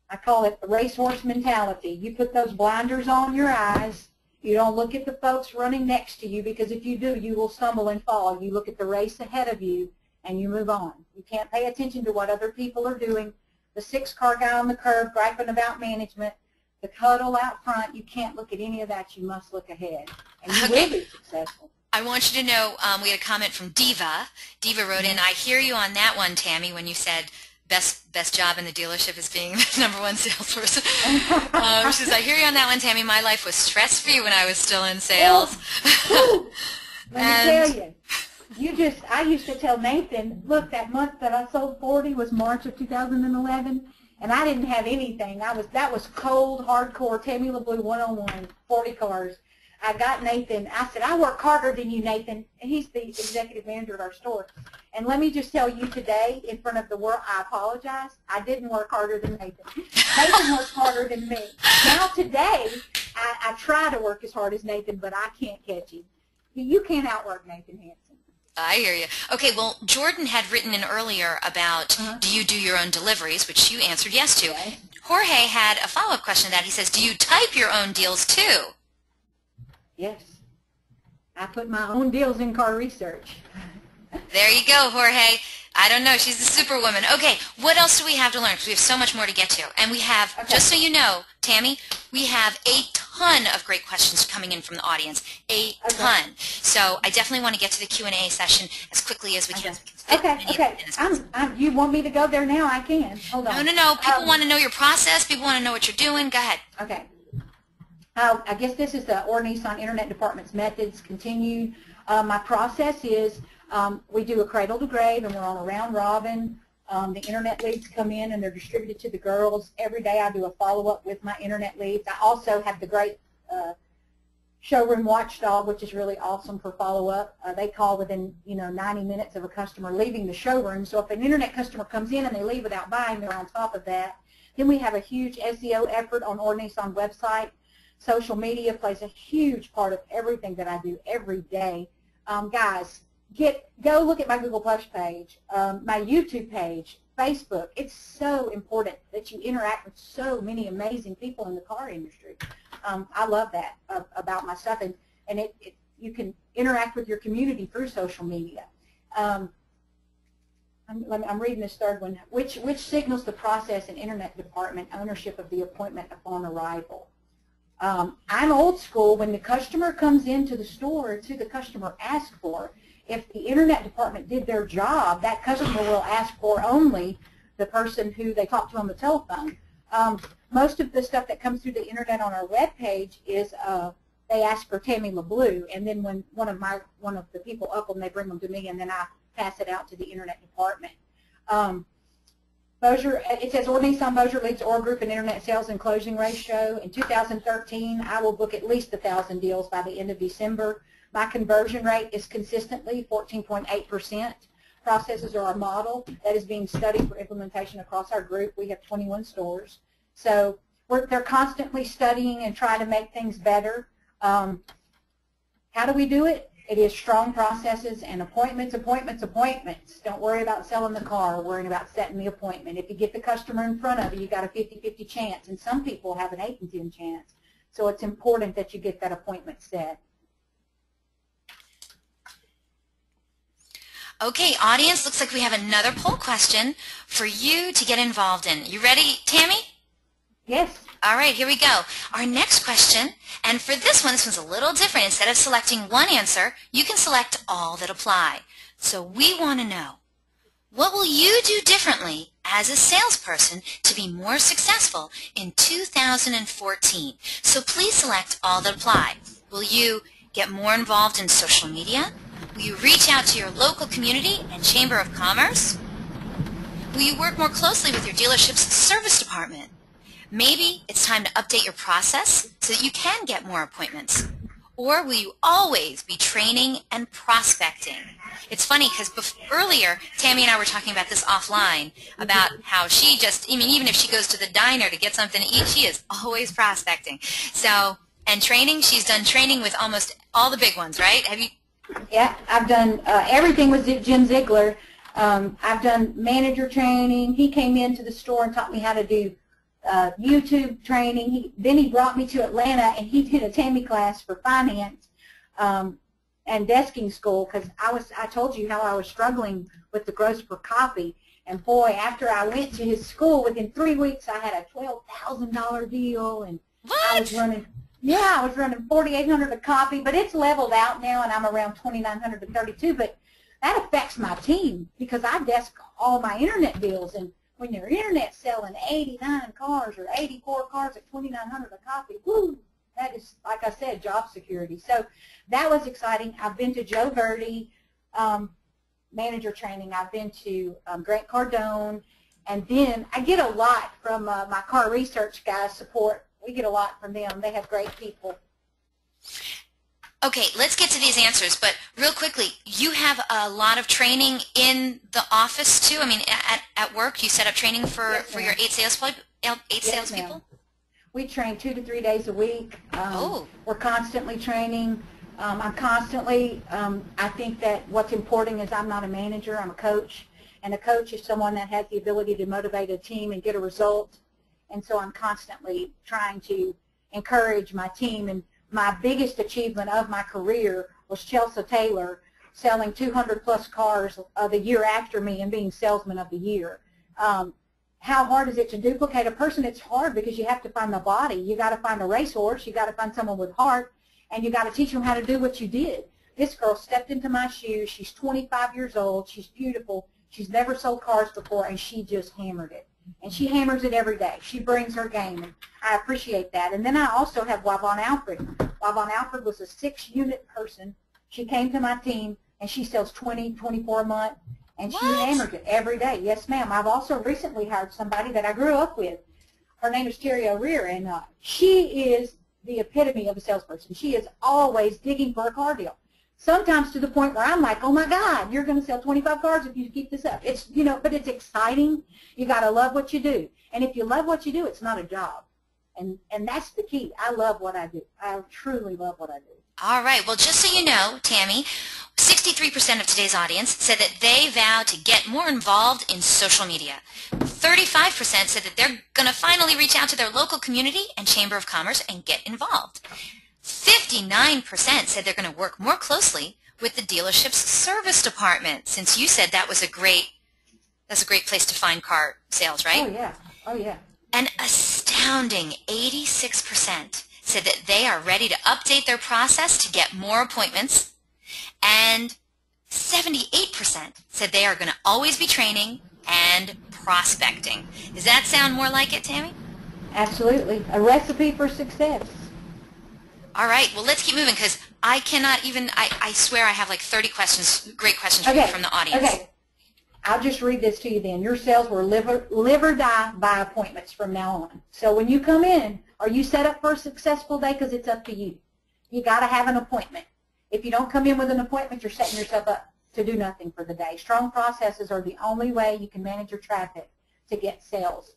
I call it the racehorse mentality. You put those blinders on your eyes. You don't look at the folks running next to you, because if you do, you will stumble and fall. You look at the race ahead of you and you move on. You can't pay attention to what other people are doing. The 6-car guy on the curb griping about management, the huddle out front, you can't look at any of that. You must look ahead, and you will be successful. I want you to know we had a comment from Diva. Diva wrote in, I hear you on that one, Tammie, when you said best job in the dealership is being the #1 salesperson. She says, I hear you on that one, Tammie. My life was stress-free when I was still in sales. Let me tell you, I used to tell Nathan, look, that month that I sold 40 was March of 2011, and I didn't have anything. That was cold, hardcore, Tammie LeBleu 101, 40 cars. I got Nathan. I said, I work harder than you, Nathan. And he's the executive manager of our store. And let me just tell you today, in front of the world, I apologize. I didn't work harder than Nathan. Nathan worked harder than me. Now today, I try to work as hard as Nathan, but I can't catch him. You can't outwork Nathan Hansen. I hear you. Okay, well, Jordan had written in earlier about do you do your own deliveries, which you answered yes to. Okay. Jorge had a follow-up question to that. He says, do you type your own deals too? Yes. I put my own deals in car research. There you go, Jorge. I don't know. She's a superwoman. Okay, what else do we have to learn? Because we have so much more to get to. And we have, just so you know, Tammie, we have a ton of great questions coming in from the audience. A ton. So I definitely want to get to the Q&A session as quickly as we can. Okay. You want me to go there now? I can. Hold on. No. People want to know your process. People want to know what you're doing. Go ahead. Okay. I guess this is the Or Nissan Internet Department's methods continued. My process is we do a cradle to grave, and we're on a round robin. The internet leads come in and they're distributed to the girls. Every day I do a follow-up with my internet leads. I also have the great showroom watchdog, which is really awesome for follow-up. They call within 90 minutes of a customer leaving the showroom. So if an internet customer comes in and they leave without buying, they're on top of that. Then we have a huge SEO effort on Or Nissan website. Social media plays a huge part of everything that I do every day. Guys, go look at my Google Plus page, my YouTube page, Facebook. It's so important that you interact with so many amazing people in the car industry. I love that about my stuff, and you can interact with your community through social media. I'm reading this third one. Which signals the process and internet department ownership of the appointment upon arrival? I'm old school. When the customer comes into the store, it's who the customer asks for. If the internet department did their job, that customer will ask for only the person who they talk to on the telephone. Most of the stuff that comes through the internet on our web page is they ask for Tammie LeBleu, and then when one of the people up them, they bring them to me, and then I pass it out to the internet department. It says Or Nissan Bossier leads Or Group in internet sales and closing ratio. In 2013, I will book at least 1,000 deals by the end of December. My conversion rate is consistently 14.8%. Processes are our model that is being studied for implementation across our group. We have 21 stores. So they're constantly studying and trying to make things better. How do we do it? It is strong processes and appointments. Don't worry about selling the car. Worrying about setting the appointment. If you get the customer in front of you, you got a 50-50 chance, and some people have an 8 in 10 chance. So it's important that you get that appointment set. Okay, audience, looks like we have another poll question for you to get involved in. You ready, Tammie? Yes. All right, here we go. Our next question, and for this one's a little different. Instead of selecting one answer, you can select all that apply. So we want to know, what will you do differently as a salesperson to be more successful in 2014. So please select all that apply. Will you get more involved in social media? Will you reach out to your local community and Chamber of Commerce? Will you work more closely with your dealership's service department? Maybe it's time to update your process so that you can get more appointments. Or will you always be training and prospecting? It's funny because earlier, Tammie and I were talking about this offline, about how she just, even if she goes to the diner to get something to eat, she is always prospecting. So, and training, she's done training with almost all the big ones, right? Have you? Yeah, I've done everything with Jim Ziegler. I've done manager training. He came into the store and taught me how to do YouTube training. Then he brought me to Atlanta, and he did a Tammie class for finance and desking school, because I told you how I was struggling with the gross per copy. And boy, after I went to his school, within 3 weeks I had a $12,000 deal, and what? I was running $4,800 a copy. But it's leveled out now, and I'm around $2,900 to $32,000. But that affects my team because I desk all my internet deals, and when your internet's selling 89 cars or 84 cars at $2,900 a copy, whoo, that is, like I said, job security. So that was exciting. I've been to Joe Verdi manager training. I've been to Grant Cardone, and then I get a lot from my car research guys support. We get a lot from them. They have great people. Okay, let's get to these answers, but real quickly, you have a lot of training in the office too? I mean, at work, you set up training for your 8 salespeople? We train 2 to 3 days a week. We're constantly training. I'm constantly, I think that what's important is I'm not a manager, I'm a coach. And a coach is someone that has the ability to motivate a team and get a result. And so I'm constantly trying to encourage my team. And my biggest achievement of my career was Chelsea Taylor selling 200-plus cars the year after me and being Salesman of the Year. How hard is it to duplicate a person? It's hard because you have to find the body. You got to find a racehorse. You got to find someone with heart, and you got to teach them how to do what you did. This girl stepped into my shoes. She's 25 years old. She's beautiful. She's never sold cars before, and she just hammered it. And she hammers it every day. She brings her game, and I appreciate that. And then I also have Wavon Alfred. Wavon Alfred was a 6-unit person. She came to my team, and she sells 20, 24 a month, and she hammers it every day. Yes, ma'am. I've also recently hired somebody that I grew up with. Her name is Terry O'Rear, and she is the epitome of a salesperson. She is always digging for a car deal. Sometimes to the point where I'm like, oh my God, you're going to sell 25 cars if you keep this up. It's, but it's exciting. You got to love what you do. And if you love what you do, it's not a job. And that's the key. I love what I do. I truly love what I do. All right. Well, just so you know, Tammie, 63% of today's audience said that they vow to get more involved in social media. 35% said that they're going to finally reach out to their local community and Chamber of Commerce and get involved. 59% said they're going to work more closely with the dealership's service department, since you said that's a great place to find car sales, right? Oh, yeah. Oh, yeah. An astounding 86% said that they are ready to update their process to get more appointments, and 78% said they are going to always be training and prospecting. Does that sound more like it, Tammie? Absolutely. A recipe for success. All right. Well, let's keep moving because I cannot even, I swear I have like 30 questions, great questions for you from the audience. Okay. I'll just read this to you then. Your sales will live or die by appointments from now on. So when you come in, are you set up for a successful day? Because it's up to you. You got to have an appointment. If you don't come in with an appointment, you're setting yourself up to do nothing for the day. Strong processes are the only way you can manage your traffic to get sales.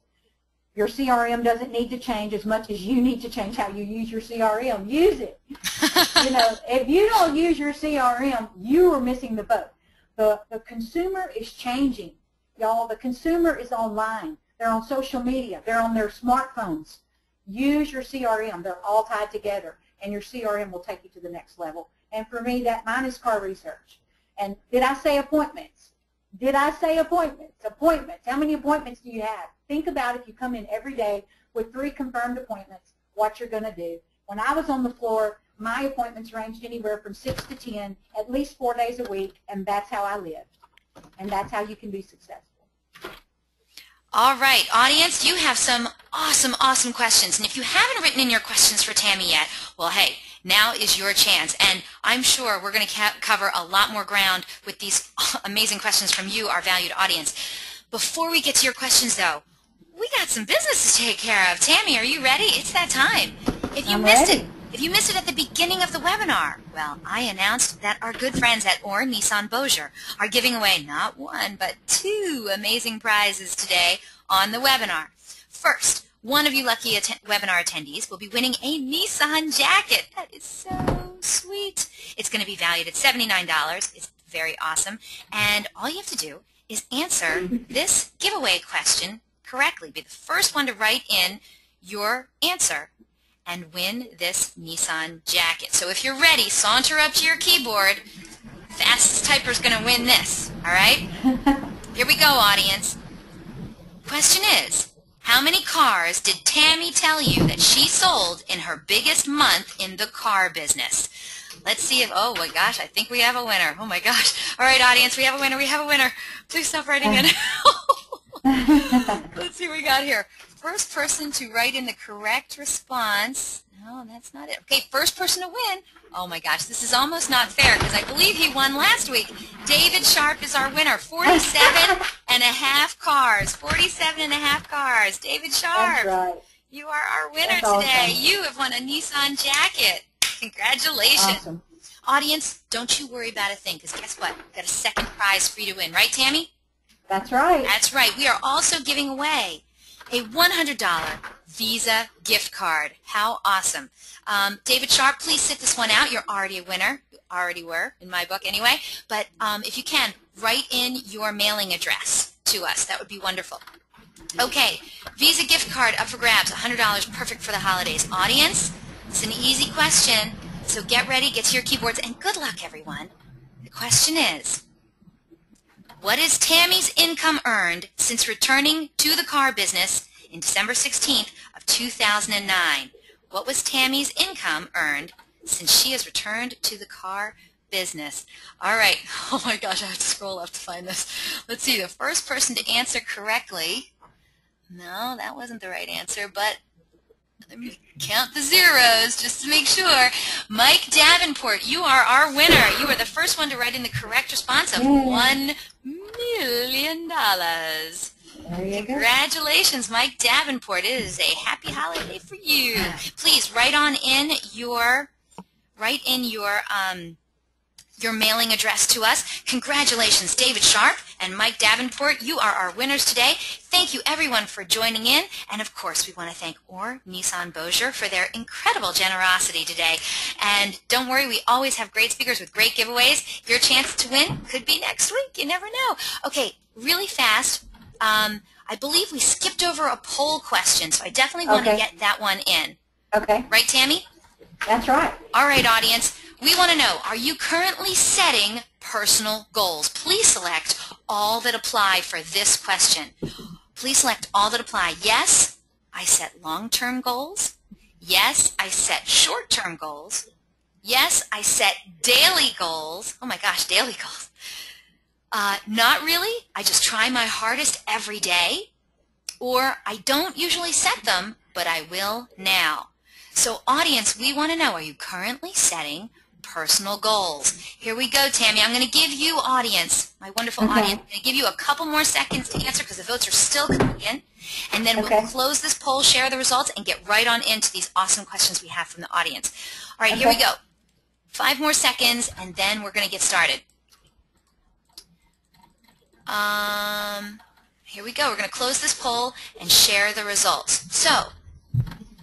Your CRM doesn't need to change as much as you need to change how you use your CRM. Use it. If you don't use your CRM, you are missing the boat. The consumer is changing. Y'all, the consumer is online. They're on social media. They're on their smartphones. Use your CRM. They're all tied together, and your CRM will take you to the next level. And for me, mine is car research. And did I say appointments? Did I say appointments? Appointments. How many appointments do you have? Think about if you come in every day with 3 confirmed appointments, what you're going to do. When I was on the floor, my appointments ranged anywhere from 6 to 10, at least 4 days a week, and that's how I lived. And that's how you can be successful. All right, audience, you have some awesome questions. And if you haven't written in your questions for Tammie yet, well, hey, now is your chance. And I'm sure we're going to cover a lot more ground with these amazing questions from you, our valued audience. Before we get to your questions, though, we got some business to take care of. Tammie, are you ready? It's that time. If you missed it at the beginning of the webinar, well, I announced that our good friends at Or Nissan Bossier are giving away not one, but 2 amazing prizes today on the webinar. First, one of you lucky webinar attendees will be winning a Nissan jacket. That is so sweet. It's going to be valued at $79. It's very awesome. And all you have to do is answer this giveaway question correctly. Be the first one to write in your answer and win this Nissan jacket. So if you're ready, saunter up to your keyboard. Fastest typer's going to win this, all right? Here we go, audience. Question is, how many cars did Tammie tell you that she sold in her biggest month in the car business? Let's see if, oh my gosh, I think we have a winner. Oh my gosh. All right, audience, we have a winner. We have a winner. Please stop writing in. Let's see what we got here. First person to write in the correct response. No, that's not it. Okay, first person to win. Oh my gosh, this is almost not fair because I believe he won last week. David Sharp is our winner. 47 and a half cars. 47 and a half cars. David Sharp. That's right. You are our winner That's today. awesome. You have won a Nissan jacket. Congratulations. Awesome. Audience, don't you worry about a thing because guess what? We've got a second prize for you to win. Right, Tammie? That's right. That's right. We are also giving away a $100 Visa gift card. How awesome. David Sharp, please sit this one out. You're already a winner. You already were, in my book anyway. But if you can, write in your mailing address to us. That would be wonderful. Okay, Visa gift card up for grabs, $100, perfect for the holidays. Audience, it's an easy question, so get ready, get to your keyboards, and good luck, everyone. The question is, what is Tammie's income earned since returning to the car business in December 16th of 2009? What was Tammie's income earned since she has returned to the car business? All right. Oh my gosh, I have to scroll up to find this. Let's see. The first person to answer correctly. No, that wasn't the right answer, but let me count the zeros just to make sure. Mike Davenport, you are our winner. You are the first one to write in the correct response of $1 million. There you go. Congratulations, Mike Davenport. It is a happy holiday for you. Please write in your mailing address to us. Congratulations, David Sharp and Mike Davenport. You are our winners today. Thank you, everyone, for joining in. And, of course, we want to thank Or Nissan Bossier for their incredible generosity today. And don't worry, we always have great speakers with great giveaways. Your chance to win could be next week. You never know. Okay, really fast. I believe we skipped over a poll question, so I definitely want to get that one in. Okay. Right, Tammie? That's right. All right, audience. We want to know, are you currently setting personal goals? Please select all that apply for this question. Please select all that apply. Yes, I set long-term goals. Yes, I set short-term goals. Yes, I set daily goals. Oh my gosh, daily goals. Not really. I just try my hardest every day. Or I don't usually set them, but I will now. So audience, we want to know, are you currently setting personal goals? Here we go, Tammie. I'm going to give you, audience, my wonderful audience, I'm going to give you a couple more seconds to answer because the votes are still coming in. And then we'll close this poll, share the results, and get right on into these awesome questions we have from the audience. All right, here we go. 5 more seconds, and then we're going to get started. Here we go. We're going to close this poll and share the results. So,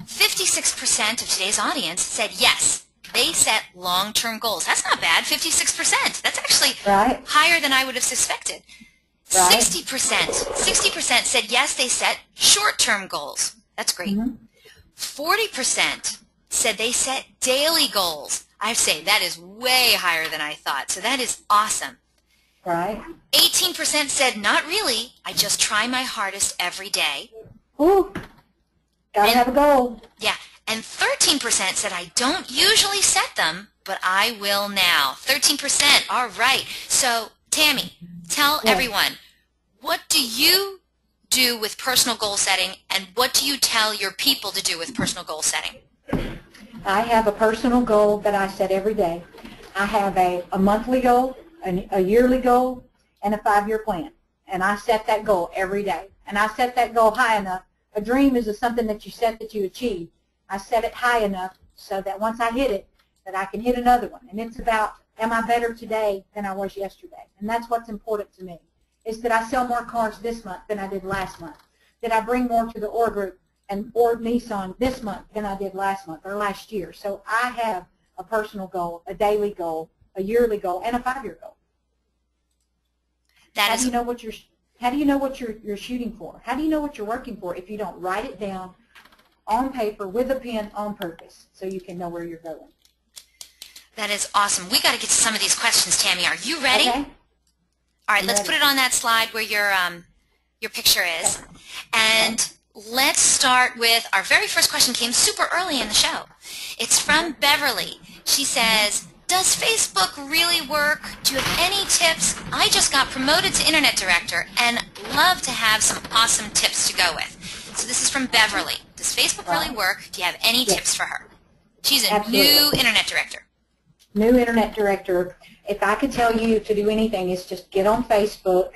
56% of today's audience said yes, they set long-term goals. That's not bad, 56%. That's actually higher than I would have suspected. 60% said yes, they set short-term goals. That's great. 40% said they set daily goals. I say that is way higher than I thought, so that is awesome. 18% said not really, I just try my hardest every day. Ooh. Gotta have a goal. Yeah, and 13% said I don't usually set them, but I will now. 13%. All right. So, Tammie, tell everyone, what do you do with personal goal setting, and what do you tell your people to do with personal goal setting? I have a personal goal that I set every day. I have a monthly goal, a yearly goal, and a 5-year plan. And I set that goal every day. And I set that goal high enough. A dream is something that you set that you achieve. I set it high enough so that once I hit it, that I can hit another one. And it's about, am I better today than I was yesterday? And that's what's important to me, is that I sell more cars this month than I did last month. Did I bring more to the OR group and OR Nissan this month than I did last month or last year? So I have a personal goal, a daily goal, a yearly goal, and a 5-year goal. How do you know what you're shooting for? How do you know what you're working for if you don't write it down on paper with a pen on purpose so you can know where you're going? That is awesome. We got to get to some of these questions, Tammie. Are you ready? Okay. All right, let's put it on that slide where your picture is. Okay. And let's start with our very first question. Came super early in the show. It's from Beverly. She says, does Facebook really work? Do you have any tips? I just got promoted to Internet Director and love to have some awesome tips to go with. So this is from Beverly. Does Facebook really work? Do you have any tips for her? She's a new Internet Director. New Internet Director. If I could tell you to do anything, is just get on Facebook.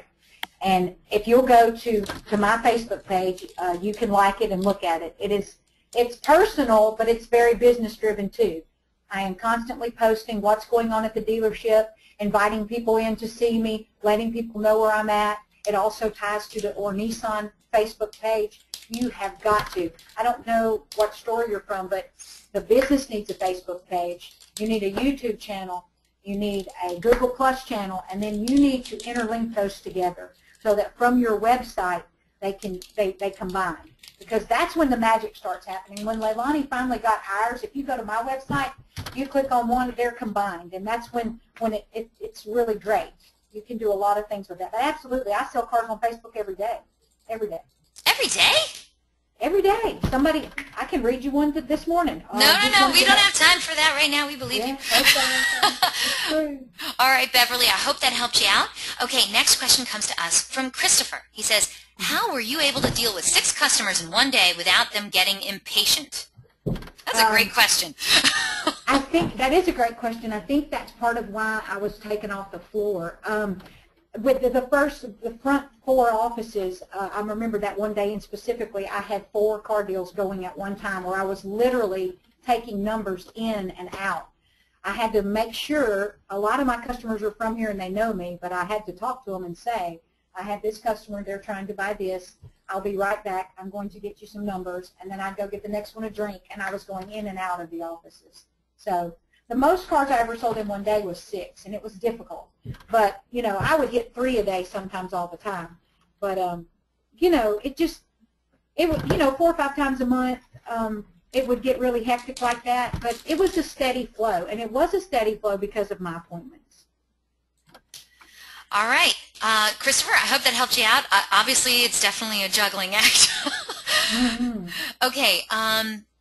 And if you'll go to my Facebook page, you can like it and look at it. It's personal, but it's very business-driven too. I am constantly posting what's going on at the dealership, inviting people in to see me, letting people know where I'm at. It also ties to the OR Nissan Facebook page. You have got to. I don't know what store you're from, but the business needs a Facebook page. You need a YouTube channel. You need a Google Plus channel, and then you need to interlink those together so that from your website they combine. Because that's when the magic starts happening. When Leilani finally got ours, if you go to my website, you click on one, they're combined, and that's when it's really great. You can do a lot of things with that. But absolutely, I sell cars on Facebook every day. Every day. Every day? Every day. Somebody, I can read you one this morning. No, we don't have time for that right now. We believe you. Okay. All right, Beverly, I hope that helped you out. Okay, next question comes to us from Christopher. He says, how were you able to deal with 6 customers in one day without them getting impatient? That's a great question. I think that is a great question. I think that's part of why I was taken off the floor. With the front 4 offices, I remember that one day, and specifically I had 4 car deals going at one time where I was literally taking numbers in and out. I had to make sure, a lot of my customers are from here and they know me, but I had to talk to them and say, I had this customer, they're trying to buy this, I'll be right back, I'm going to get you some numbers, and then I'd go get the next one a drink, and I was going in and out of the offices. So the most cars I ever sold in one day was 6, and it was difficult. But, you know, I would hit 3 a day sometimes all the time. But, you know, it would, you know, 4 or 5 times a month, it would get really hectic like that. But it was a steady flow, and it was a steady flow because of my appointments. All right. Christopher, I hope that helped you out. Obviously, it's definitely a juggling act. Okay.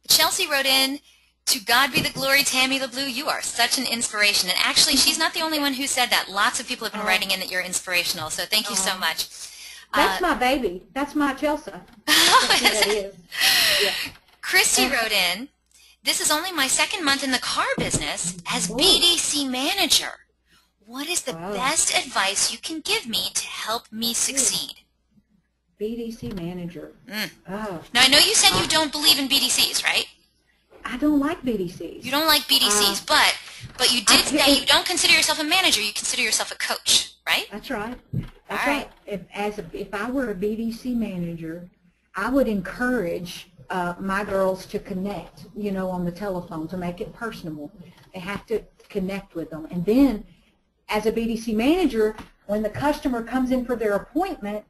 Chelsea wrote in, to God be the glory, Tammie LeBleu, you are such an inspiration. And actually, she's not the only one who said that. Lots of people have been writing in that you're inspirational, so thank you so much. That's my baby. That's my Chelsea. That is. Yeah. Christy wrote in, this is only my 2nd month in the car business as BDC manager. What is the best advice you can give me to help me succeed? BDC manager. Now, I know you said you don't believe in BDCs, right? I don't like BDCs. You don't like BDCs, but you did say you don't consider yourself a manager. You consider yourself a coach, right? That's right. That's right. If I were a BDC manager, I would encourage my girls to connect, you know, on the telephone to make it personable. They have to connect with them. And then, as a BDC manager, when the customer comes in for their appointment,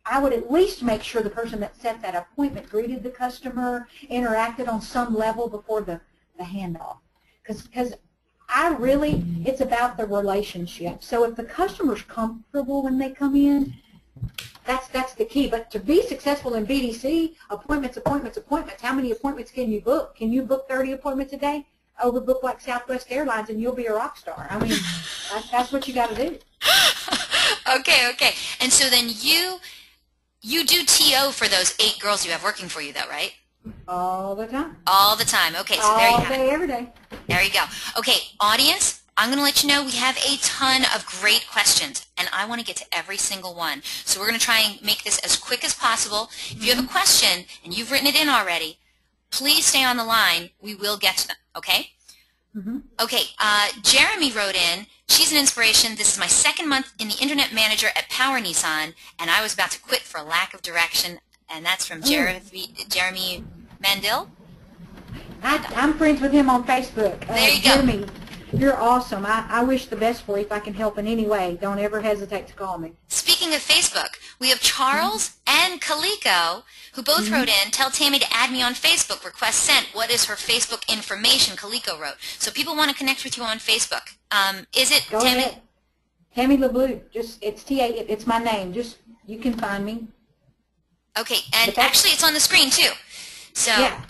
I would at least make sure the person that set that appointment greeted the customer, interacted on some level before the handoff. Because it's about the relationship. So if the customer's comfortable when they come in, that's the key. But to be successful in BDC, appointments, how many appointments can you book? Can you book 30 appointments a day? Overbook like Southwest Airlines and you'll be a rock star. I mean, that's what you got to do. Okay. And so then you You do TO for those 8 girls you have working for you, though, right? All the time. All the time. Okay, so there you have it. All day, every day. There you go. Okay, audience, I'm going to let you know we have a ton of great questions, and I want to get to every single one. So we're going to try and make this as quick as possible. If you have a question and you've written it in already, please stay on the line. We will get to them, okay? Okay, Jeremy wrote in, she's an inspiration. This is my 2nd month in the Internet Manager at Power Nissan, and I was about to quit for a lack of direction, and that's from Jeremy Mandel. I'm friends with him on Facebook. There you go. Jeremy, you're awesome. I wish the best for you. If I can help in any way, don't ever hesitate to call me. Speaking of Facebook, we have Charles and Kaliko, who both wrote in, tell Tammie to add me on Facebook, request sent. What is her Facebook information? Kaliko wrote. So people want to connect with you on Facebook. Is it Go Tammie? ahead. Tammie LeBleu. It's my name. You can find me. Okay, and actually it's on the screen too. So yeah.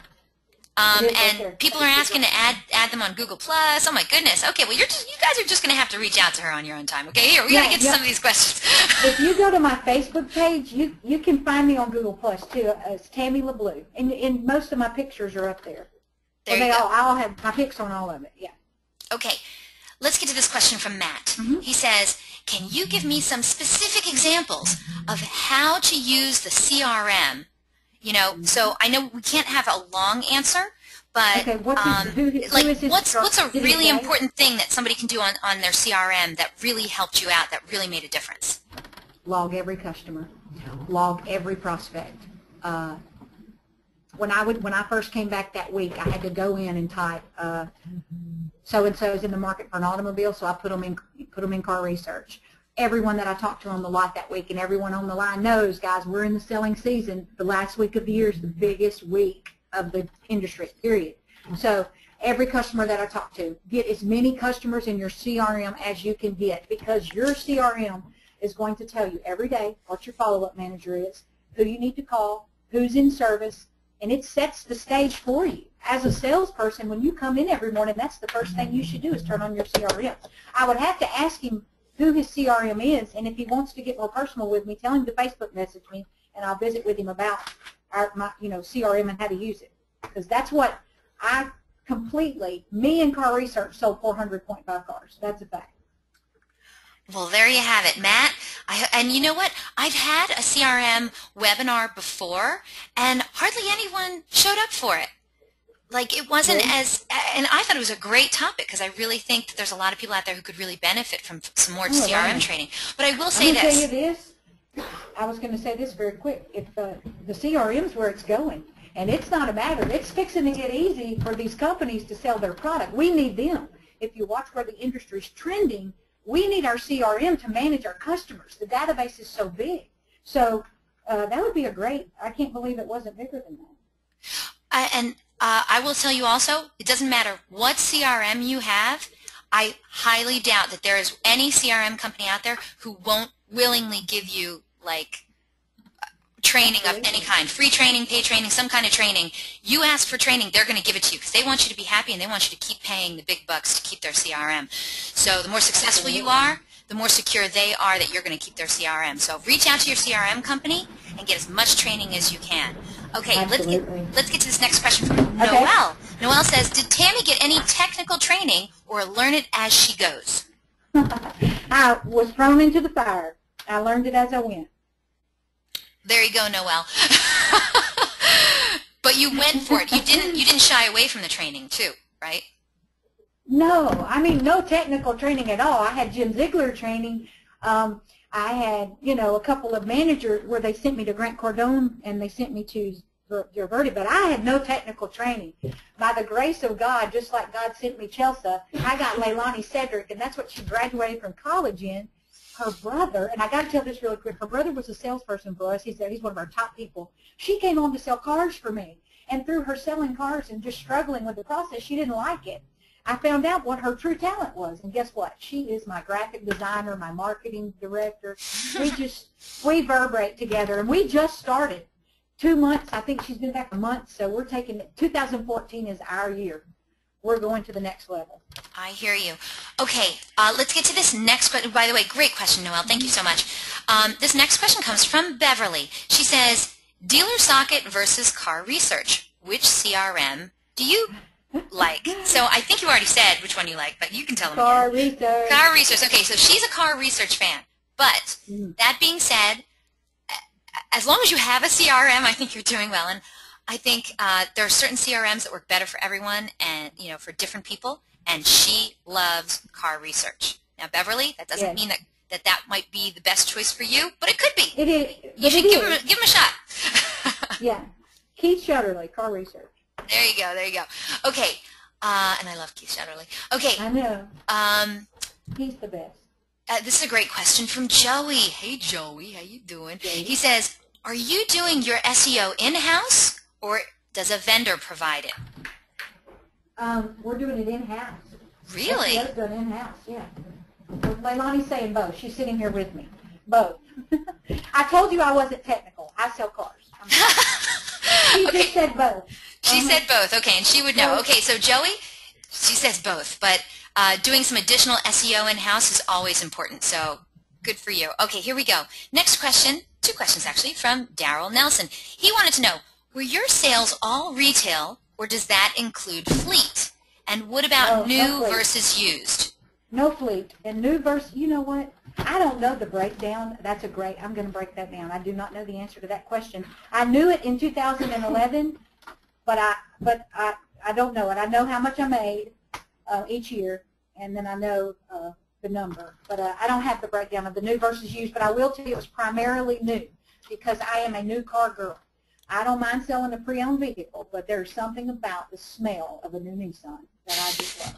And people are asking to add them on Google Plus. Oh my goodness. Okay, well you guys are just going to have to reach out to her on your own time. Okay, here we got to get to some of these questions. If you go to my Facebook page, you can find me on Google Plus too. It's Tammie LeBleu, and most of my pictures are up there. There you go. I'll have my pics on all of it. Yeah. Okay, let's get to this question from Matt. He says, can you give me some specific examples of how to use the CRM? You know, so I know we can't have a long answer, but okay, what's a really important thing that somebody can do on their CRM that really helped you out, that really made a difference? Log every customer, log every prospect. When I first came back that week, I had to go in and type so and so is in the market for an automobile, so I put them in car research. Everyone that I talked to on the lot that week, and everyone on the line knows, guys, we're in the selling season. The last week of the year is the biggest week of the industry, period. So every customer that I talk to, get as many customers in your CRM as you can get, because your CRM is going to tell you every day what your follow-up manager is, who you need to call, who's in service, and it sets the stage for you. As a salesperson, when you come in every morning, that's the first thing you should do is turn on your CRM. I would have to ask him who his CRM is, and if he wants to get more personal with me, tell him to Facebook message me, and I'll visit with him about my CRM and how to use it. Because that's what me and Car Research sold 400.5 cars. That's a fact. Well, there you have it, Matt. And you know what? I've had a CRM webinar before, and hardly anyone showed up for it. Like, it wasn't and I thought it was a great topic, because I really think that there's a lot of people out there who could really benefit from some more CRM training. But I will say this. Tell you this. I was going to say this very quick. If the CRM is where it's going, and it's not a matter, it's fixing to get easy for these companies to sell their product. We need them. If you watch where the industry's trending, we need our CRM to manage our customers. The database is so big. So that would be I can't believe it wasn't bigger than that. I will tell you also, it doesn't matter what CRM you have, I highly doubt that there is any CRM company out there who won't willingly give you, like, training of any kind, free training, paid training, some kind of training. You ask for training, they're going to give it to you, because they want you to be happy and they want you to keep paying the big bucks to keep their CRM. So the more successful you are, the more secure they are that you're going to keep their CRM. So reach out to your CRM company and get as much training as you can. Okay, let's get to this next question from Noelle. Noelle says, did Tammie get any technical training or learn it as she goes? I was thrown into the fire. I learned it as I went. There you go, Noelle. But you went for it. You didn't shy away from the training too, right? No, I mean, no technical training at all. I had Jim Ziegler training. I had, a couple of managers where they sent me to Grant Cardone and they sent me to Verdi, but I had no technical training. By the grace of God, just like God sent me Chelsea, I got Leilani Cedric, and that's what she graduated from college in. Her brother, and I got to tell this really quick, her brother was a salesperson for us. He's one of our top people. She came on to sell cars for me, and through her selling cars and just struggling with the process, she didn't like it. I found out what her true talent was, and guess what? She is my graphic designer, my marketing director. We verberate together, and we just started 2 months. I think she's been back a month, so we're taking it. 2014 is our year. we're going to the next level. I hear you. Okay, let's get to this next question. By the way, great question, Noelle. Thank you so much. This next question comes from Beverly. She says, dealer socket versus car research. Which CRM do you like? So I think you already said which one you like, but you can tell them Car again. research. Car research. Okay, so she's a car research fan. But that being said, as long as you have a CRM, I think you're doing well. And I think there are certain CRMs that work better for everyone and, you know, for different people. And she loves car research. Now, Beverly, that doesn't mean that might be the best choice for you, but it could be. It is. You should give him a shot. Yeah. Keith Shutterly, car research. There you go. There you go. Okay. And I love Keith Shutterly. Okay. I know. He's the best. This is a great question from Joey. Hey, Joey. How you doing? He says, are you doing your SEO in-house or does a vendor provide it? We're doing it in-house. Really? SEO's done in-house, yeah. Leilani's saying both. She's sitting here with me. Both. I told you I wasn't technical. I sell cars. She just said both. She said both. Okay, and she would know. Okay, so Joey, she says both, but doing some additional SEO in-house is always important, so good for you. Okay, here we go. Next question, two questions actually, from Daryl Nelson. He wanted to know, were your sales all retail, or does that include fleet? And what about new versus used? No fleet. And new versus, you know what? I don't know the breakdown. That's a great, I'm going to break that down. I do not know the answer to that question. I knew it in 2011, but I don't know it. I know how much I made each year, and then I know the number. But I don't have the breakdown of the new versus used, but I will tell you it was primarily new because I am a new car girl. I don't mind selling a pre-owned vehicle, but there's something about the smell of a new Nissan that I just love.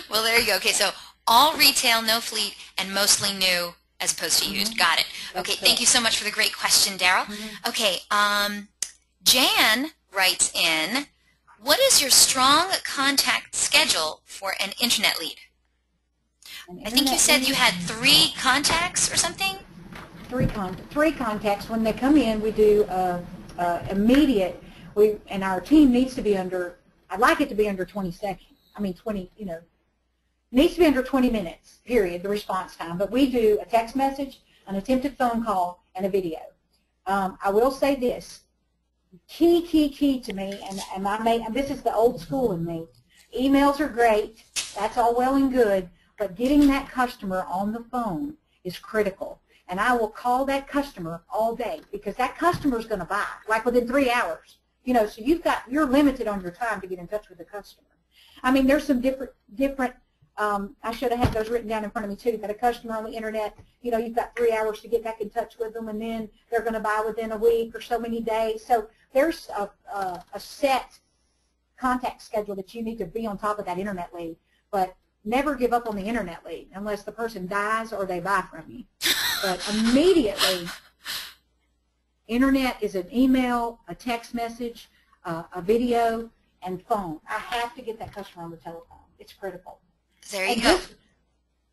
Well, there you go. Okay, so all retail, no fleet, and mostly new as opposed to used. Got it. Okay, thank you so much for the great question, Daryl. Okay, Jan writes in, what is your strong contact schedule for an internet lead? I think you said you had 3 contacts or something? 3 contacts. When they come in, we do immediate, and our team needs to be under, I'd like it to be under 20 seconds. I mean 20, you know, needs to be under 20 minutes, period, the response time. But we do a text message, an attempted phone call, and a video. I will say this, key to me, and this is the old school in me, emails are great, that's all well and good, but getting that customer on the phone is critical. And I will call that customer all day because that customer is going to buy, like within 3 hours. You know, so you're limited on your time to get in touch with the customer. I mean, there's some different. I should have had those written down in front of me too. That a customer on the internet, you know, you've got 3 hours to get back in touch with them, and then they're going to buy within a week or so many days. So there's a set contact schedule that you need to be on top of that internet lead. But never give up on the internet lead unless the person dies or they buy from you. But immediately, internet is an email, a text message, a video, and phone. I have to get that customer on the telephone. It's critical. There you go.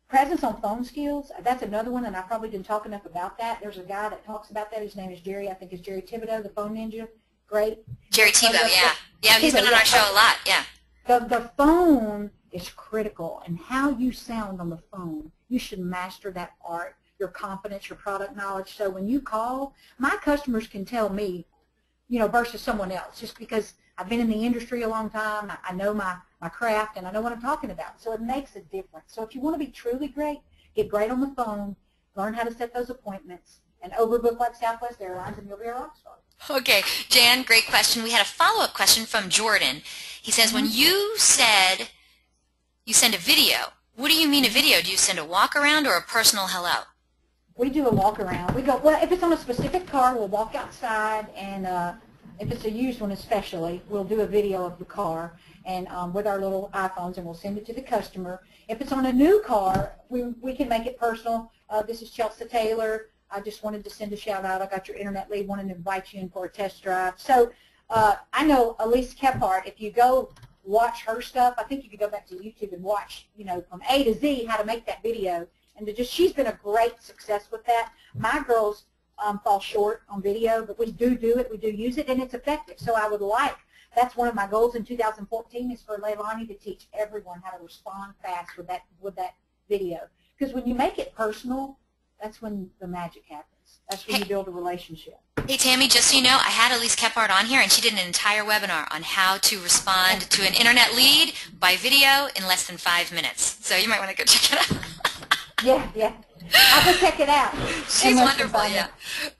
Presence on phone skills, that's another one, and I probably didn't talk enough about that. There's a guy that talks about that. His name is Jerry. I think it's Jerry Thibodeau, the phone ninja. Great. Jerry Thibodeau, yeah. Yeah, he's been on our show a lot, yeah. The phone is critical, and how you sound on the phone, you should master that art, your confidence, your product knowledge. So when you call, my customers can tell me, you know, versus someone else, just because I've been in the industry a long time, I know my craft, and I know what I'm talking about. So it makes a difference. So if you want to be truly great, get great on the phone, learn how to set those appointments, and overbook like Southwest Airlines, and you'll be a rock star. Okay, Jan, great question. We had a follow-up question from Jordan. He says, when you said you send a video, what do you mean a video? Do you send a walk-around or a personal hello? We do a walk-around. We go, well, if it's on a specific car, we'll walk outside, and if it's a used one especially, we'll do a video of the car and with our little iPhones, and we'll send it to the customer. If it's on a new car, we can make it personal. This is Chelsea Taylor. I just wanted to send a shout-out. I got your internet lead, wanted to invite you in for a test drive. So I know Elise Kephart, if you go watch her stuff, I think you could go back to YouTube and watch, you know, from A to Z how to make that video. And she's been a great success with that. My girls fall short on video, but we do it, we do use it, and it's effective. So I would like That's one of my goals in 2014 is for Leilani to teach everyone how to respond fast with that video. Because when you make it personal, that's when the magic happens. That's when you build a relationship. Hey, Tammie, just so you know, I had Elise Kephart on here, and she did an entire webinar on how to respond to an internet lead by video in less than 5 minutes. So you might want to go check it out. Yeah. I'll go check it out. She's wonderful, yeah.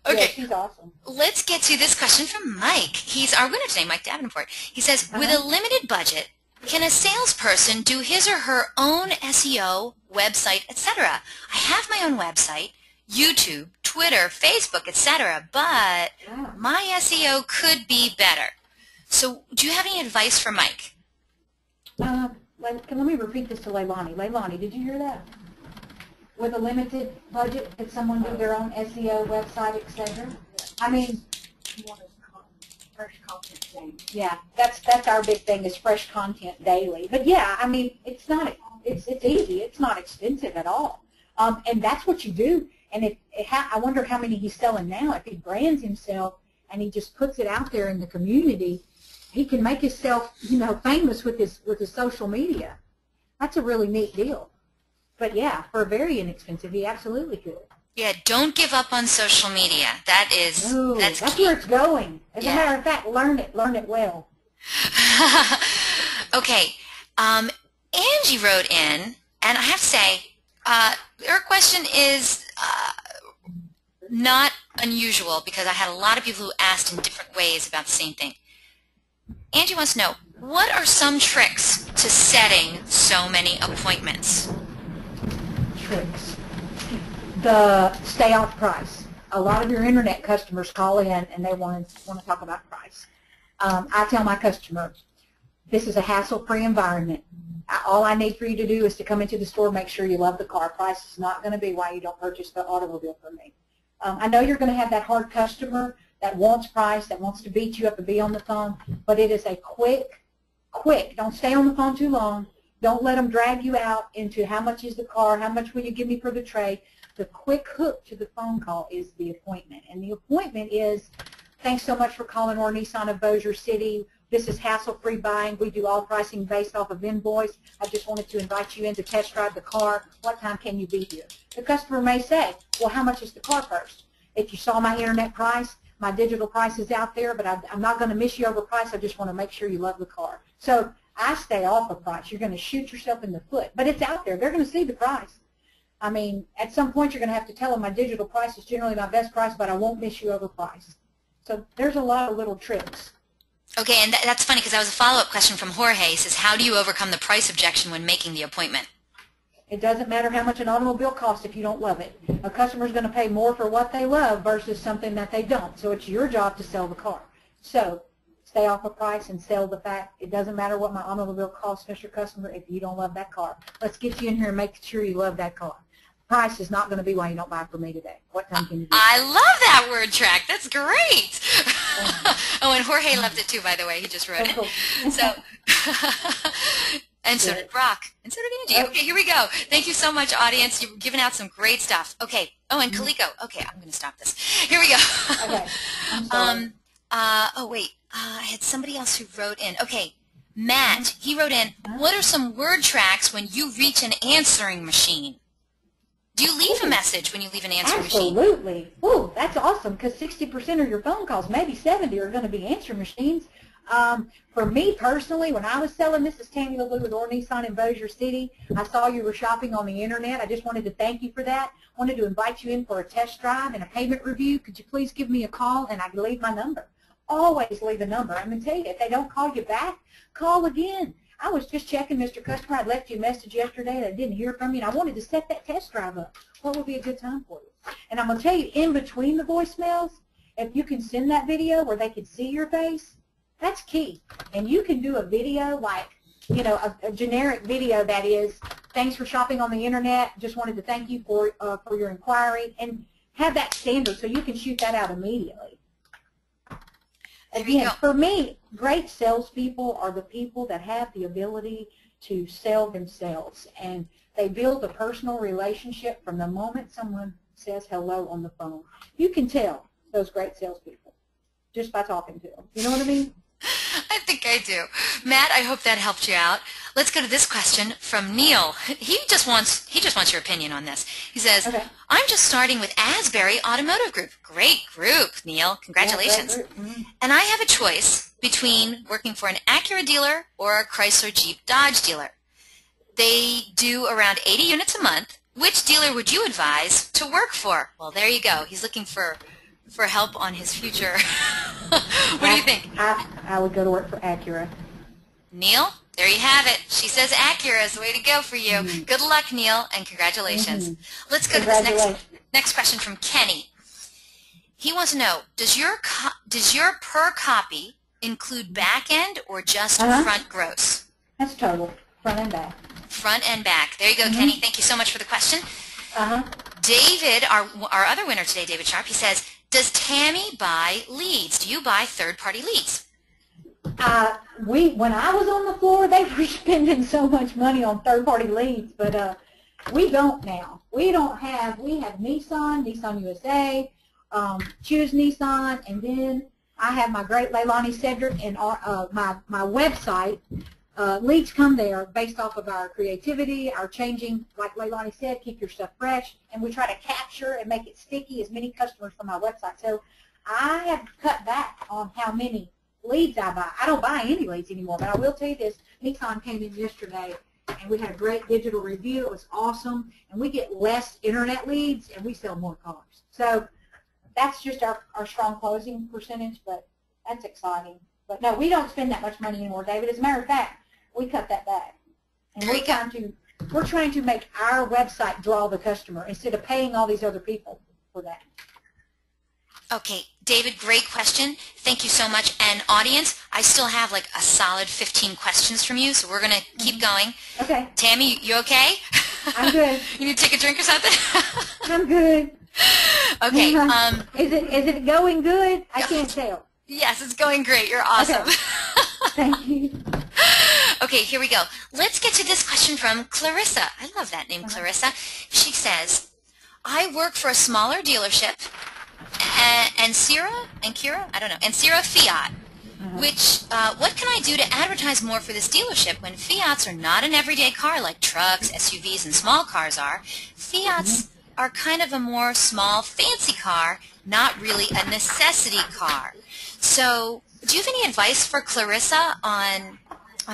Okay. Yeah, she's awesome. Let's get to this question from Mike. He's our winner today, Mike Davenport. He says, with a limited budget, can a salesperson do his or her own SEO, website, etc.? I have my own website, YouTube, Twitter, Facebook, etc., but my SEO could be better. So do you have any advice for Mike? Let me repeat this to Leilani. Leilani, did you hear that? With a limited budget, could someone do their own SEO, website, etc.? I mean, fresh content daily. Yeah, that's our big thing is fresh content daily. But yeah, I mean, it's easy. It's not expensive at all. And that's what you do. And I wonder how many he's selling now. If he brands himself and he just puts it out there in the community, he can make himself, famous with his social media. That's a really neat deal. But yeah, for very inexpensive, he absolutely could. Yeah, don't give up on social media. That's key. Where it's going. As a matter of fact, learn it well. Okay, Angie wrote in, and I have to say, her question is not unusual because I had a lot of people who asked in different ways about the same thing. Angie wants to know, what are some tricks to setting so many appointments? Tricks. The stay off price. A lot of your internet customers call in and they want to talk about price. I tell my customers, this is a hassle-free environment. All I need for you to do is to come into the store, make sure you love the car. Price is not going to be why you don't purchase the automobile from me. I know you're going to have that hard customer that wants price, that wants to beat you up and be on the phone, but it is a quick, don't stay on the phone too long. Don't let them drag you out into how much is the car, how much will you give me for the trade. The quick hook to the phone call is the appointment. And the appointment is, thanks so much for calling our Nissan of Bossier City. This is hassle-free buying. We do all pricing based off of invoice. I just wanted to invite you in to test drive the car. What time can you be here? The customer may say, well, how much is the car first? If you saw my internet price, my digital price is out there, but I'm not going to miss you over price. I just want to make sure you love the car. So I stay off of price. You're going to shoot yourself in the foot. But it's out there. They're going to see the price. I mean, at some point you're going to have to tell them my digital price is generally my best price, but I won't miss you over price. So there's a lot of little tricks. Okay, and that's funny because that was a follow-up question from Jorge. He says, how do you overcome the price objection when making the appointment? It doesn't matter how much an automobile costs if you don't love it. A customer's going to pay more for what they love versus something that they don't. So it's your job to sell the car. So stay off of price and sell the fact it doesn't matter what my automobile costs, Mr. Customer, if you don't love that car. Let's get you in here and make sure you love that car. Price is not going to be why you don't buy from me today. What time can you do? I love that word track. That's great. Oh, and Jorge loved it too, by the way. He just wrote it. So, and so did Brock. And so did Angie. Okay, here we go. Thank you so much, audience. You've given out some great stuff. Okay. Oh, and Kaliko. Okay, I'm going to stop this. Here we go. Okay. I'm sorry. Oh, wait. I had somebody else who wrote in. Okay. Matt, he wrote in, what are some word tracks when you reach an answering machine? Do you leave a message when you leave an answering machine? Absolutely. Ooh, that's awesome because 60% of your phone calls, maybe 70, are going to be answering machines. For me personally, when I was selling, this is Tammie LeBleu with Or Nissan in Bossier City. I saw you were shopping on the internet. I just wanted to thank you for that. I wanted to invite you in for a test drive and a payment review. Could you please give me a call? And I can leave my number. Always leave a number. I'm going to tell you, if they don't call you back, call again. I was just checking, Mr. Customer. I left you a message yesterday that I didn't hear from you, and I wanted to set that test drive up. What would be a good time for you? And I'm going to tell you, in between the voicemails, if you can send that video where they can see your face, that's key. And you can do a video like, you know, a generic video that is, thanks for shopping on the internet. Just wanted to thank you for your inquiry, and have that standard so you can shoot that out immediately. Again, for me, great salespeople are the people that have the ability to sell themselves, and they build a personal relationship from the moment someone says hello on the phone. You can tell those great salespeople just by talking to them. You know what I mean? I think I do. Matt, I hope that helped you out. Let's go to this question from Neil. He just wants your opinion on this. He says, Okay. I'm just starting with Asbury Automotive Group. Great group, Neil. Congratulations. Yeah, great group. Mm-hmm. And I have a choice between working for an Acura dealer or a Chrysler Jeep Dodge dealer. They do around 80 units a month. Which dealer would you advise to work for? Well, there you go. He's looking for help on his future. What do you think? I would go to work for Acura. Neil, there you have it. She says Acura is the way to go for you. Mm-hmm. Good luck, Neil, and congratulations. Mm-hmm. Let's go to this next question from Kenny. He wants to know, does your per copy include back end or just front gross? That's total, front and back. Front and back. There you go, Kenny. Thank you so much for the question. Uh-huh. David, our other winner today, David Sharp, he says, does Tammie buy leads? Do you buy third-party leads? When I was on the floor, they were spending so much money on third-party leads, but we don't now. We have Nissan USA, Choose Nissan, and then I have my great Leilani Cedric, and my website. Leads come there based off of our creativity, our changing, like Leilani said, keep your stuff fresh, and we try to capture and make it sticky as many customers from our website. So I have cut back on how many leads I buy. I don't buy any leads anymore, but I will tell you this, Nissan came in yesterday, and we had a great digital review. It was awesome, and we get less internet leads, and we sell more cars. So that's just our strong closing percentage, but that's exciting. But no, we don't spend that much money anymore, David. As a matter of fact, we cut that back. And we're trying to make our website draw the customer instead of paying all these other people for that. Okay, David, great question. Thank you so much. And audience, I still have like a solid 15 questions from you, so we're going to keep going. Okay. Tammie, you okay? I'm good. You need to take a drink or something? I'm good. Okay. Is it going good? I can't tell. Yes, it's going great. You're awesome. Okay. Thank you. Okay, here we go. Let's get to this question from Clarissa. I love that name, Clarissa. She says, I work for a smaller dealership, and Sierra Fiat, which, what can I do to advertise more for this dealership when Fiats are not an everyday car like trucks, SUVs, and small cars are? Fiats are kind of a more small, fancy car, not really a necessity car. So do you have any advice for Clarissa on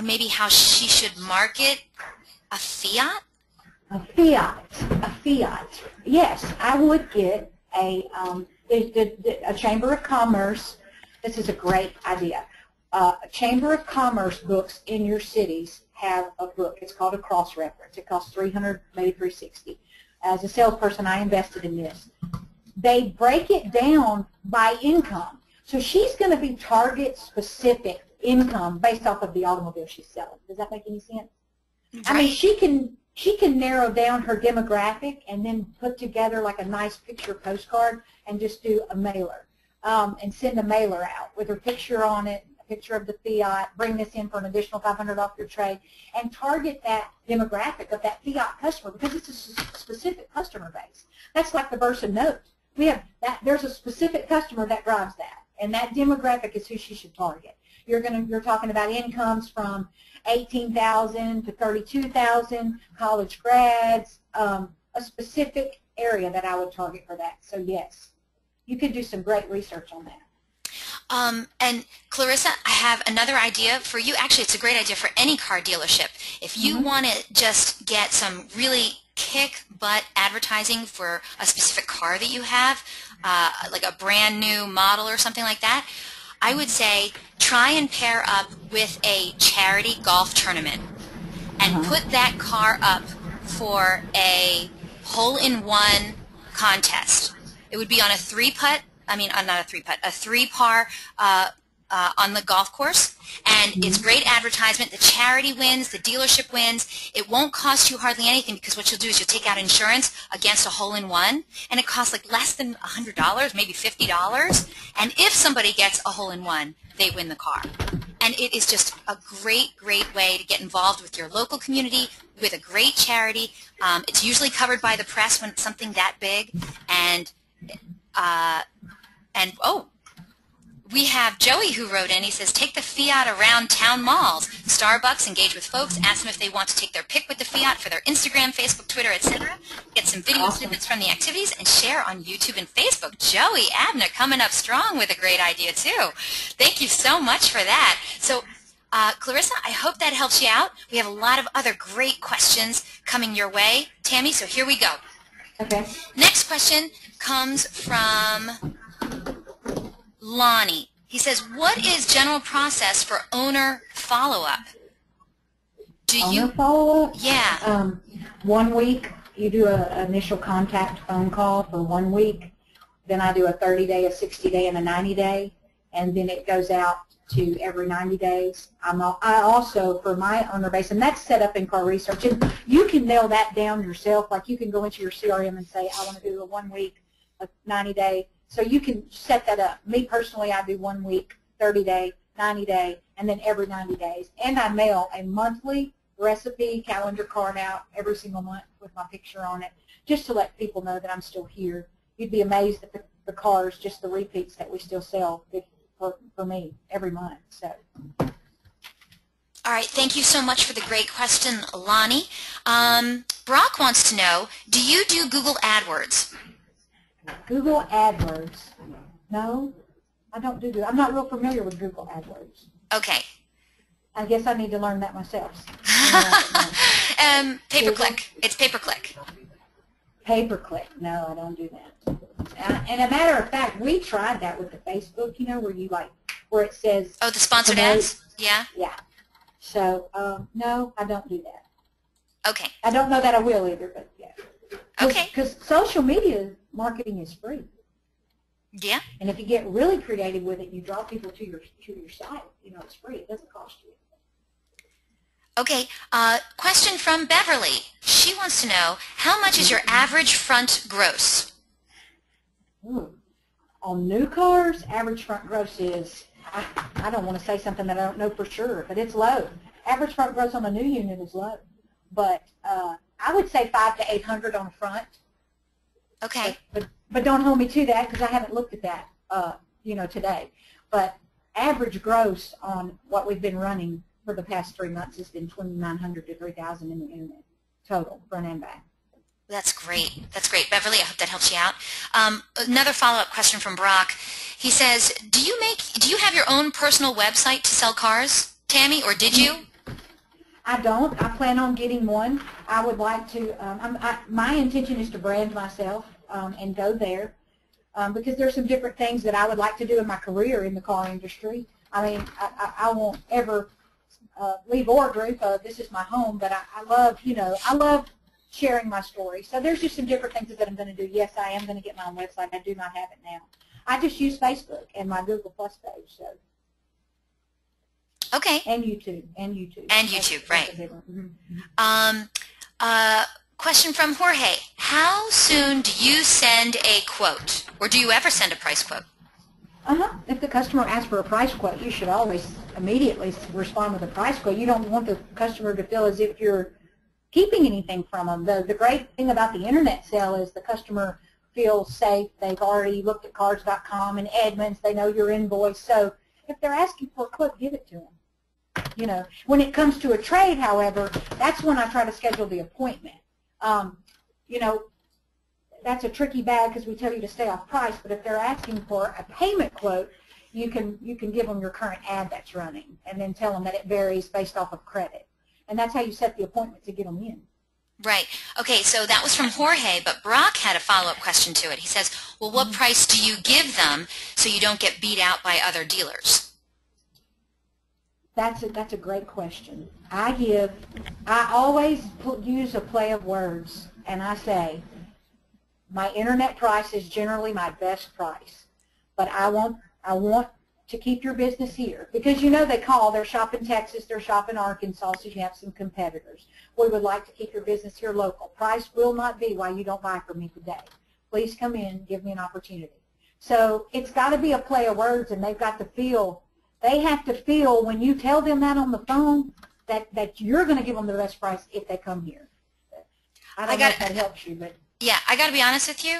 maybe how she should market a Fiat? A Fiat. Yes, I would get a Chamber of Commerce. This is a great idea. Chamber of Commerce books in your cities have a book. It's called a cross-reference. It costs $300, maybe $360. As a salesperson, I invested in this. They break it down by income. So she's going to be target-specific income based off of the automobile she's selling. Does that make any sense? Right. I mean, she can narrow down her demographic and then put together like a nice picture postcard and just do a mailer and send a mailer out with her picture on it, a picture of the Fiat, bring this in for an additional $500 off your trade, and target that demographic of that Fiat customer because it's a specific customer base. That's like the Versa Note. We have that. There's a specific customer that drives that. And that demographic is who she should target. You're talking about incomes from $18,000 to $32,000, college grads, a specific area that I would target for that. So yes, you could do some great research on that. And Clarissa, I have another idea for you. Actually, it's a great idea for any car dealership. If you want to just get some really kick-butt advertising for a specific car that you have, like a brand new model or something like that, I would say try and pair up with a charity golf tournament and put that car up for a hole-in-one contest. It would be on a three-putt, a three-par on the golf course, and it's great advertisement. The charity wins, the dealership wins. It won't cost you hardly anything because what you'll do is you'll take out insurance against a hole-in-one, and it costs like less than $100, maybe $50. And if somebody gets a hole-in-one, they win the car. And it is just a great, great way to get involved with your local community, with a great charity. It's usually covered by the press when it's something that big, and We have Joey who wrote in. He says, take the Fiat around town malls. Starbucks, engage with folks, ask them if they want to take their pic with the Fiat for their Instagram, Facebook, Twitter, etc. Get some video snippets from the activities and share on YouTube and Facebook. Joey Abner coming up strong with a great idea too. Thank you so much for that. So, Clarissa, I hope that helps you out. We have a lot of other great questions coming your way. Tammie, so here we go. Okay. Next question comes from Lonnie. He says, what is general process for owner follow-up? Owner follow-up? Yeah. 1 week, you do an initial contact phone call for 1 week. Then I do a 30-day, a 60-day, and a 90-day. And then it goes out to every 90 days. I also, for my owner base, and that's set up in Car Research, and you can nail that down yourself. Like you can go into your CRM and say, I want to do a 1 week, a 90-day. So you can set that up. Me personally, I do 1 week, 30-day, 90-day, and then every 90 days. And I mail a monthly recipe calendar card out every single month with my picture on it, just to let people know that I'm still here. You'd be amazed at the cars, just the repeats that we still sell for me every month. So. All right, thank you so much for the great question, Lonnie. Brock wants to know, do you do Google AdWords? Google AdWords. No, I don't do that. I'm not real familiar with Google AdWords. Okay. I guess I need to learn that myself. Pay-per-click. It's pay-per-click. Pay-per-click. No, I don't do that. And a matter of fact, we tried that with the Facebook, you know, where it says. Oh, the sponsored ads? Yeah? Yeah. So, no, I don't do that. Okay. I don't know that I will either, but yeah. Okay. Because social media marketing is free. Yeah. And if you get really creative with it, you draw people to your site. You know, it's free. It doesn't cost you. Okay. Question from Beverly. She wants to know, how much is your average front gross? On new cars, average front gross is, I don't want to say something that I don't know for sure, but it's low. Average front gross on a new unit is low. But I would say $500 to $800 on the front. Okay. But don't hold me to that because I haven't looked at that, you know, today. But average gross on what we've been running for the past 3 months has been $2,900 to $3,000 in the unit total, front and back. That's great. That's great. Beverly, I hope that helps you out. Another follow-up question from Brock. He says, do you have your own personal website to sell cars, Tammie, or did you? I don't. I plan on getting one. I would like to. My intention is to brand myself and go there because there's some different things that I would like to do in my career in the car industry. I mean, I won't ever leave Orgroup. This is my home, but I love, you know, I love sharing my story. So there's just some different things that I'm going to do. Yes, I am going to get my own website. I do not have it now. I just use Facebook and my Google Plus page. So. Okay. And YouTube. And YouTube, right. Question from Jorge. How soon do you send a quote? Or do you ever send a price quote? If the customer asks for a price quote, you should always immediately respond with a price quote. You don't want the customer to feel as if you're keeping anything from them. The great thing about the internet sale is the customer feels safe. They've already looked at cars.com and Edmunds. They know your invoice. So if they're asking for a quote, give it to them. You know, when it comes to a trade, however, that's when I try to schedule the appointment. You know, that's a tricky bag because we tell you to stay off price. But if they're asking for a payment quote, you can give them your current ad that's running, and then tell them that it varies based off of credit. And that's how you set the appointment to get them in. Right. Okay, so that was from Jorge, but Brock had a follow-up question to it. He says, well, what price do you give them so you don't get beat out by other dealers? That's a great question. I always use a play of words, and I say, my internet price is generally my best price, but I want to keep your business here because you know they call, they're shopping Texas, they're shopping Arkansas, so you have some competitors. We would like to keep your business here local. Price will not be why you don't buy from me today. Please come in, give me an opportunity. So it's got to be a play of words, and they've got to feel. They have to feel when you tell them that on the phone that you're going to give them the best price if they come here. I don't know if that helps you, but yeah, I got to be honest with you.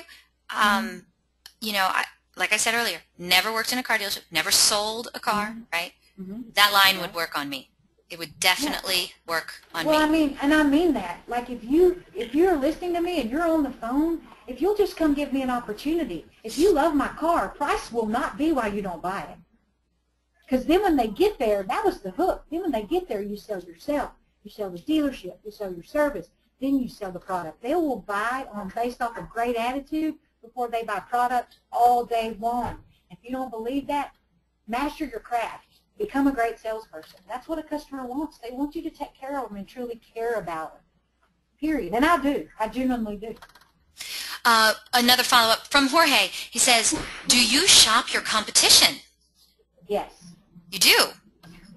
You know, like I said earlier, never worked in a car dealership, never sold a car, right? Mm-hmm. That line would work on me. It would definitely work on me. Well, I mean that. Like if you're listening to me and you're on the phone, if you'll just come give me an opportunity. If you love my car, price will not be why you don't buy it. Because then when they get there, that was the hook. Then when they get there, you sell yourself. You sell the dealership. You sell your service. Then you sell the product. They will buy based off of great attitude before they buy products all day long. If you don't believe that, master your craft. Become a great salesperson. That's what a customer wants. They want you to take care of them and truly care about them. Period. And I do. I genuinely do. Another follow-up from Jorge. He says, do you shop your competition? Yes. You do?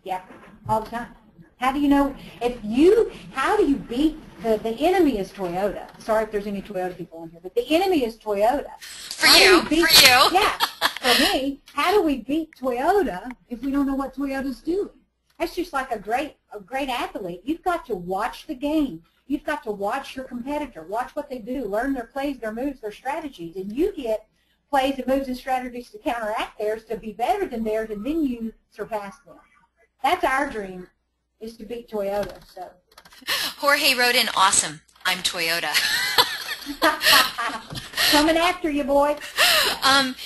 Yeah, all the time. How do you know how do you beat the enemy is Toyota. Sorry if there's any Toyota people in here, but the enemy is Toyota. For you. Yeah, for me, how do we beat Toyota if we don't know what Toyota's doing? That's just like a great athlete. You've got to watch the game. You've got to watch your competitor, watch what they do, learn their plays, their moves, their strategies, and you get plays and moves and strategies to counteract theirs to be better than theirs, and then you surpass them. That's our dream, is to beat Toyota. So Jorge wrote in, awesome, I'm Toyota. Coming after you, boy.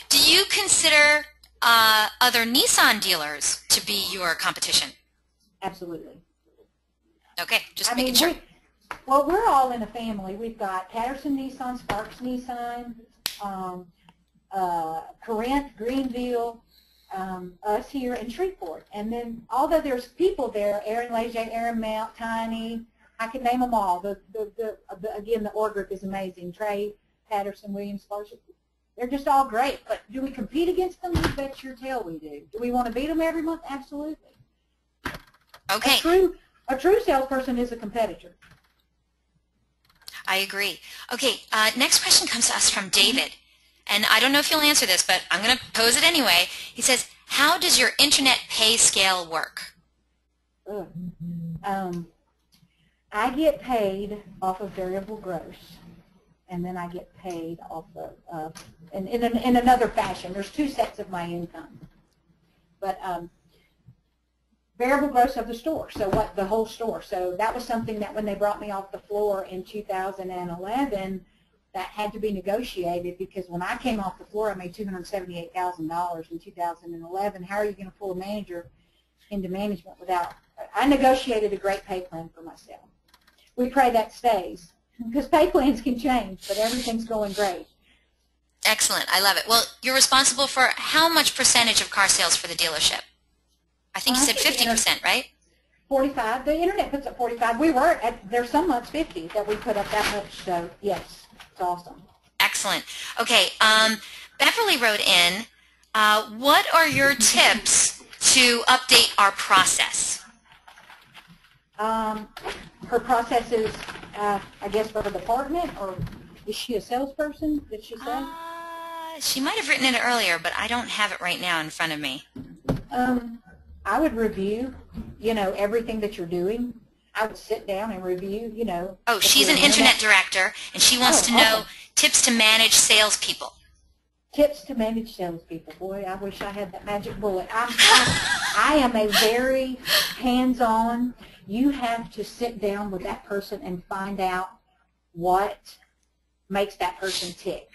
Do you consider other Nissan dealers to be your competition? Absolutely. Okay, just making sure. Well, we're all in a family. We've got Patterson Nissan, Sparks Nissan, Corinth, Greenville, us here in Shreveport. And then, although there's people there, Aaron Leger, Aaron Mount, Tiny, I can name them all. Again, the org group is amazing. Trey, Patterson, Williams, Sparks. They're just all great. But do we compete against them? You bet your tail we do. Do we want to beat them every month? Absolutely. Okay. A true salesperson is a competitor. I agree. Okay, next question comes to us from David. And I don't know if you'll answer this, but I'm going to pose it anyway. He says, how does your internet pay scale work? I get paid off of variable gross, and then I get paid off of, in another fashion. There's two sets of my income. But variable gross of the store, so the whole store. So that was something that when they brought me off the floor in 2011, that had to be negotiated, because when I came off the floor, I made $278,000 in 2011. How are you going to pull a manager into management without? I negotiated a great pay plan for myself. We pray that stays, because pay plans can change, but everything's going great. Excellent. I love it. Well, you're responsible for how much percentage of car sales for the dealership? I think you said 50%, right? 45. The internet puts up 45. We were there's some months 50 that we put up that much. So yes, it's awesome. Excellent. Okay. Beverly wrote in, what are your tips to update our process? Her process is, I guess, for the department, or is she a salesperson? Did she say? She might have written it earlier, but I don't have it right now in front of me. I would review, everything that you're doing. I would sit down and review, Oh, she's an internet director, and she wants to know tips to manage salespeople. Tips to manage salespeople. Boy, I wish I had that magic bullet. I am a very hands-on. You have to sit down with that person and find out what makes that person tick.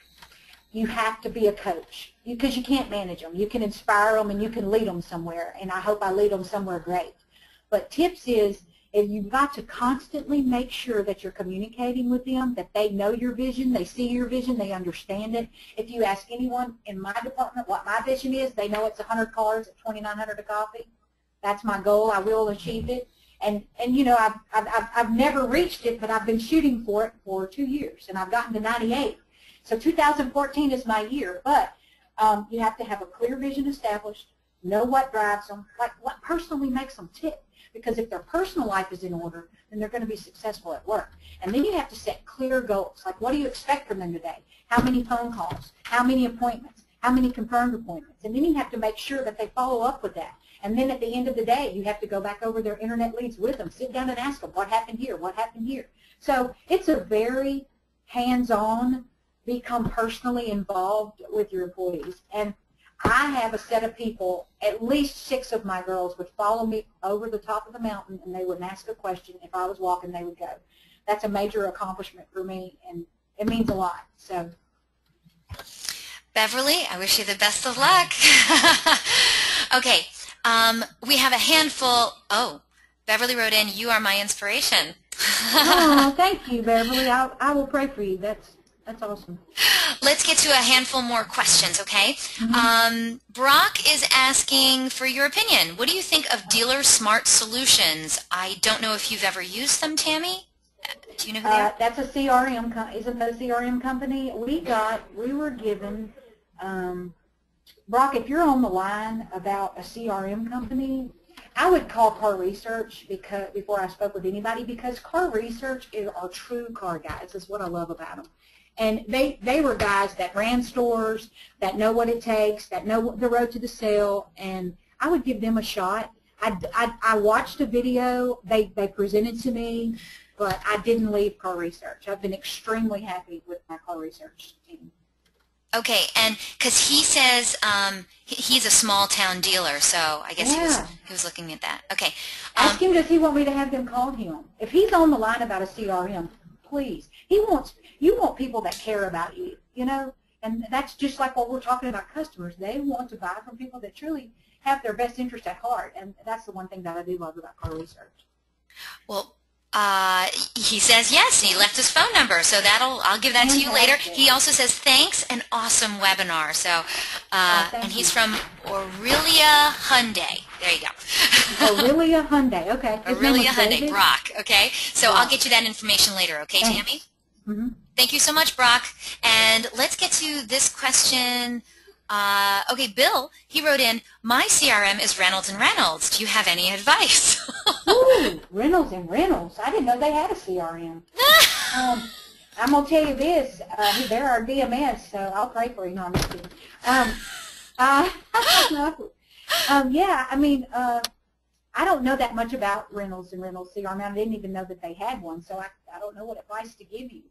You have to be a coach, because you can't manage them. You can inspire them and you can lead them somewhere, and I hope I lead them somewhere great. But tips is, if you've got to constantly make sure that you're communicating with them, that they know your vision, they see your vision, they understand it. If you ask anyone in my department what my vision is, they know it's 100 cars at $2,900 a copy. That's my goal. I will achieve it. And I've never reached it, but I've been shooting for it for 2 years, and I've gotten to 98. So 2014 is my year, but you have to have a clear vision established, know what drives them, what personally makes them tick. Because if their personal life is in order, then they're going to be successful at work. And then you have to set clear goals, like what do you expect from them today? How many phone calls? How many appointments? How many confirmed appointments? And then you have to make sure that they follow up with that. And then at the end of the day, you have to go back over their internet leads with them, sit down and ask them, what happened here? What happened here? So it's a very hands-on become personally involved with your employees. And I have a set of people, at least 6 of my girls would follow me over the top of the mountain, and they wouldn't ask a question. If I was walking, they would go. That's a major accomplishment for me, and it means a lot. So, Beverly, I wish you the best of luck. Okay, we have a handful. Oh, Beverly wrote in, "You are my inspiration." oh, thank you, Beverly. I will pray for you. That's awesome. Let's get to a handful more questions, okay? Brock is asking for your opinion. What do you think of Dealer Smart Solutions? I don't know if you've ever used them, Tammie. Do you know who they are? That's a CRM. Isn't that a CRM company? We were given, Brock, if you're on the line about a CRM company, I would call Car Research before I spoke with anybody, because Car Research are true car guys. That's what I love about them. And they were guys that ran stores, that know what it takes, that know the road to the sale, and I would give them a shot. I watched a video they presented to me, but I didn't leave Car Research. I've been extremely happy with my Car Research team. Okay, and because he says he's a small town dealer, so I guess he was looking at that. Okay. Ask him, does he want me to have them call him? If he's on the line about a CRM, please. You want people that care about you, you know, and that's just like what we're talking about customers. They want to buy from people that truly have their best interest at heart, and that's the one thing that I do love about Car Research. Well, he says yes, and he left his phone number, so I'll give that to you later. He also says thanks, an awesome webinar. So, and he's from Aurelia Hyundai. There you go. Aurelia Hyundai, okay. Aurelia Hyundai, Brock. Okay, so I'll get you that information later. Okay, Tammie. Thank you so much, Brock. And let's get to this question. Okay, Bill, he wrote in, "My CRM is Reynolds & Reynolds. Do you have any advice?" Ooh, Reynolds & Reynolds. I didn't know they had a CRM. I'm going to tell you this. They're our DMS, so I'll pray for you. No, I'm just kidding. Yeah, I mean, I don't know that much about Reynolds & Reynolds CRM. I didn't even know that they had one, so I don't know what advice to give you.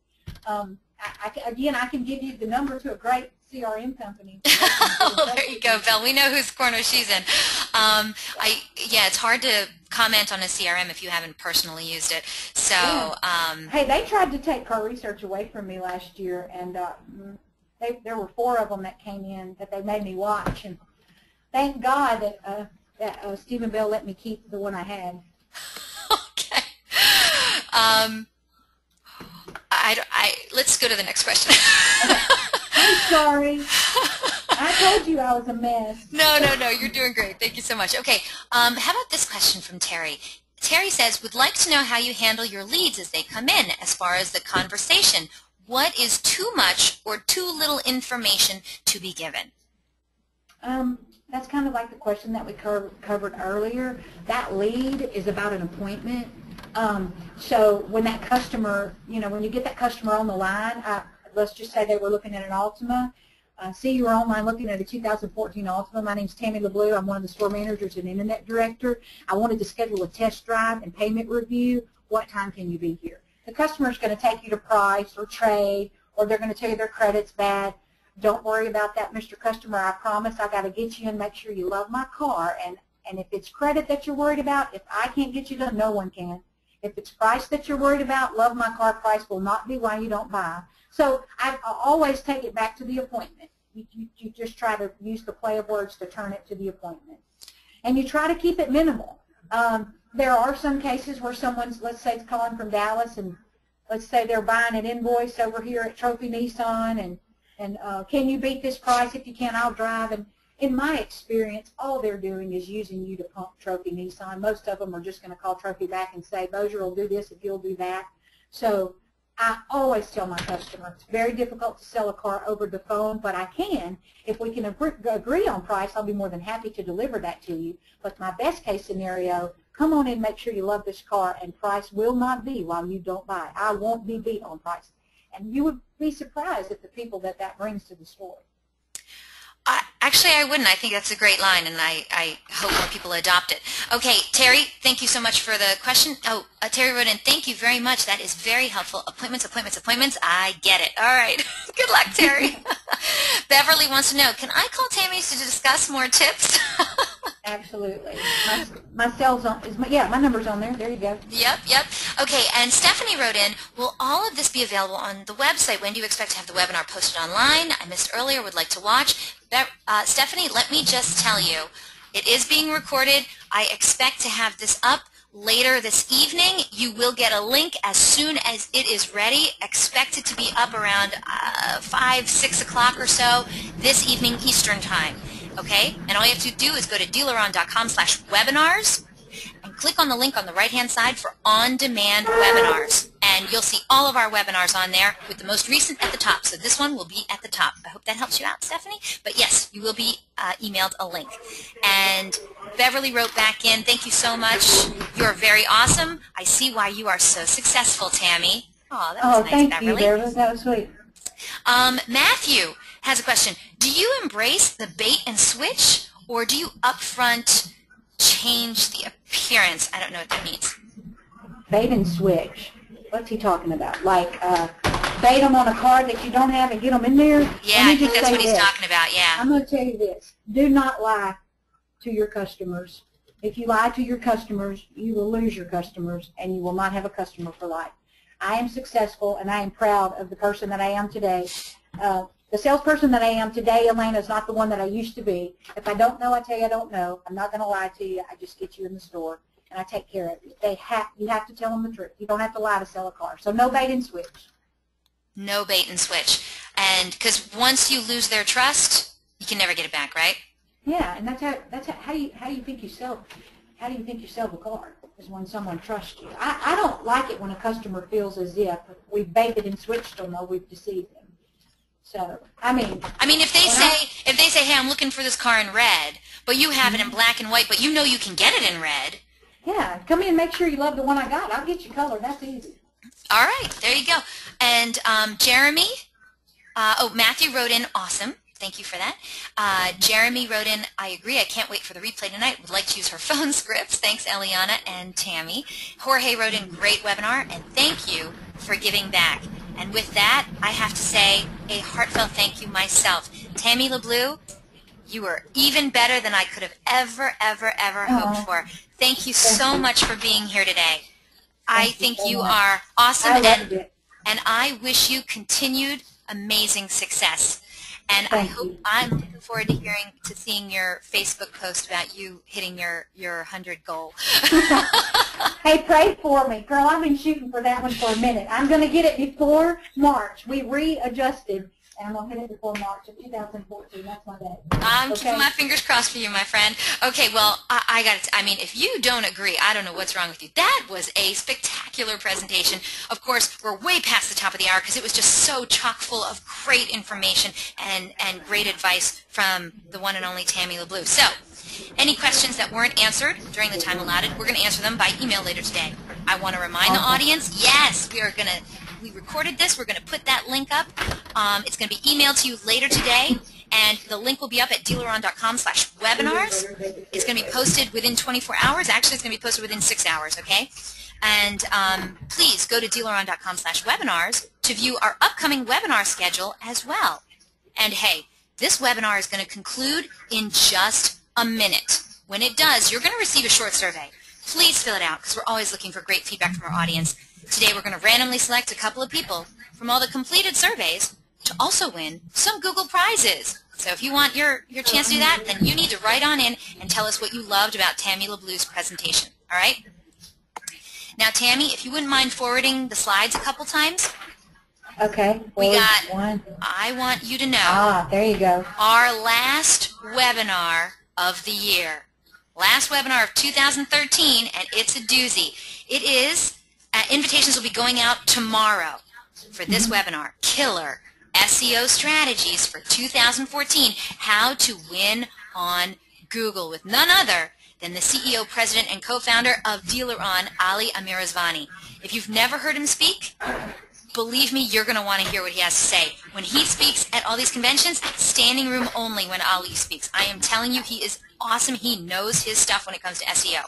Again, I can give you the number to a great CRM company. There you go, Bill. We know whose corner she's in. Yeah, it's hard to comment on a CRM if you haven't personally used it. So, hey, they tried to take Car Research away from me last year, and there were 4 of them that came in that they made me watch, and thank God that Stephen Bell let me keep the one I had. Okay. Let's go to the next question. Okay. I'm sorry. I told you I was a mess. No, you're doing great. Thank you so much. Okay, how about this question from Terry? Terry says, "Would like to know how you handle your leads as they come in, as far as the conversation. What is too much or too little information to be given?" That's kind of like the question that we covered earlier. That lead is about an appointment. So when that customer, when you get that customer on the line, let's just say they were looking at an Altima. See, you were online looking at a 2014 Altima. My name's Tammie LeBleu. I'm one of the store managers and internet director. I wanted to schedule a test drive and payment review. What time can you be here? The customer's going to take you to price or trade, or they're going to tell you their credit's bad. Don't worry about that, Mr. Customer. I promise I got to get you and make sure you love my car. And if it's credit that you're worried about, if I can't get you done, no one can. If it's price that you're worried about, love my car. Price will not be why you don't buy. So I always take it back to the appointment. You just try to use the play of words to turn it to the appointment. And you try to keep it minimal. There are some cases where someone's, let's say, calling from Dallas, and let's say they're buying an invoice over here at Trophy Nissan, and can you beat this price? If you can, I'll drive. And in my experience, all they're doing is using you to pump Trophy Nissan. Most of them are just going to call Trophy back and say, Bossier will do this if you'll do that. So I always tell my customer, it's very difficult to sell a car over the phone, but I can. If we can agree on price, I'll be more than happy to deliver that to you. But my best case scenario, come on in, make sure you love this car, and price will not be while you don't buy. I won't be beat on price. And you would be surprised at the people that brings to the store. I Actually, I wouldn't. I think that's a great line, and I hope more people adopt it. Okay, Terry, thank you so much for the question. Oh, Terry wrote in, thank you very much. That is very helpful. Appointments, appointments, appointments. I get it. All right. Good luck, Terry. Beverly wants to know, can I call Tammie to discuss more tips? Absolutely. My cell's on, my number's on there. There you go. Yep. Okay, and Stephanie wrote in, will all of this be available on the website? When do you expect to have the webinar posted online? I missed earlier, would like to watch. Stephanie, let me just tell you, it is being recorded. I expect to have this up later this evening. You will get a link as soon as it is ready. Expect it to be up around 5, 6 o'clock or so this evening Eastern Time. Okay? And all you have to do is go to dealeron.com/webinars and click on the link on the right-hand side for on-demand webinars. And you'll see all of our webinars on there with the most recent at the top. So this one will be at the top. I hope that helps you out, Stephanie. But yes, you will be emailed a link. And Beverly wrote back in, thank you so much. You're very awesome. I see why you are so successful, Tammie. Oh, that was nice, thank Beverly. you, Beverly. That was sweet. Matthew has a question. Do you embrace the bait and switch, or do you upfront change the appearance? I don't know what that means. Bait and switch. What's he talking about? Like bait them on a card that you don't have and get them in there? Yeah, I think that's what he's talking about, yeah. I'm going to tell you this. Do not lie to your customers. If you lie to your customers, you will lose your customers, and you will not have a customer for life. I am successful, and I am proud of the person that I am today. The salesperson that I am today, Elena, is not the one that I used to be. If I don't know, I tell you I don't know. I'm not going to lie to you. I just get you in the store, and I take care of you. You have to tell them the truth. You don't have to lie to sell a car. So no bait and switch. No bait and switch. And because once you lose their trust, you can never get it back, right? Yeah, and how do you think you sell? How do you think you sell the car? Is when someone trusts you. I don't like it when a customer feels as if we've baited and switched them or we've deceived them. So I mean, if they say, hey, I'm looking for this car in red, but you have it in black and white, but you know you can get it in red. Yeah, come in and make sure you love the one I got. I'll get you color. That's easy. All right, there you go. And Jeremy, Matthew wrote in, awesome. Thank you for that. Jeremy wrote in, I agree. I can't wait for the replay tonight. Would like to use her phone scripts. Thanks, Eliana and Tammie. Jorge wrote in, great webinar, and thank you for giving back. And with that, I have to say a heartfelt thank you myself. Tammie LeBleu, you were even better than I could have ever hoped for. Thank you so much for being here today. I think you are awesome, and I wish you continued amazing success. And I'm looking forward to seeing your Facebook post about you hitting your 100 goal. Hey, pray for me. Girl, I've been shooting for that one for a minute. I'm going to get it before March. We readjusted, and I'm going to hit it before March of 2014. That's my day. I'm keeping my fingers crossed for you, my friend. Okay, well, I got it. I mean, if you don't agree, I don't know what's wrong with you. That was a spectacular presentation. Of course, we're way past the top of the hour because it was just so chock full of great information and great advice from the one and only Tammie LeBleu. So, any questions that weren't answered during the time allotted, we're going to answer them by email later today. I want to remind the audience, yes, we recorded this. We're going to put that link up. It's going to be emailed to you later today, and the link will be up at dealeron.com/webinars. It's going to be posted within 24 hours. Actually, it's going to be posted within 6 hours, okay? And please go to dealeron.com/webinars to view our upcoming webinar schedule as well. And hey, this webinar is going to conclude in just a minute. When it does, you're going to receive a short survey. Please fill it out because we're always looking for great feedback from our audience. Today we're going to randomly select a couple of people from all the completed surveys to also win some Google prizes. So if you want your chance to do that, then you need to write on in and tell us what you loved about Tammie LeBleu's presentation. All right? Now, Tammie, if you wouldn't mind forwarding the slides a couple times. Okay. We got one. I want you to know. There you go. Our last webinar of the year. Last webinar of 2013, and it's a doozy. It is, invitations will be going out tomorrow for this webinar, Killer SEO Strategies for 2014, How to Win on Google, with none other than the CEO, President, and co-founder of Dealeron, Ali Amirazvani. If you've never heard him speak, Believe me, you're going to want to hear what he has to say. When he speaks at all these conventions, standing room only when Ali speaks. I am telling you, he is awesome. He knows his stuff when it comes to SEO.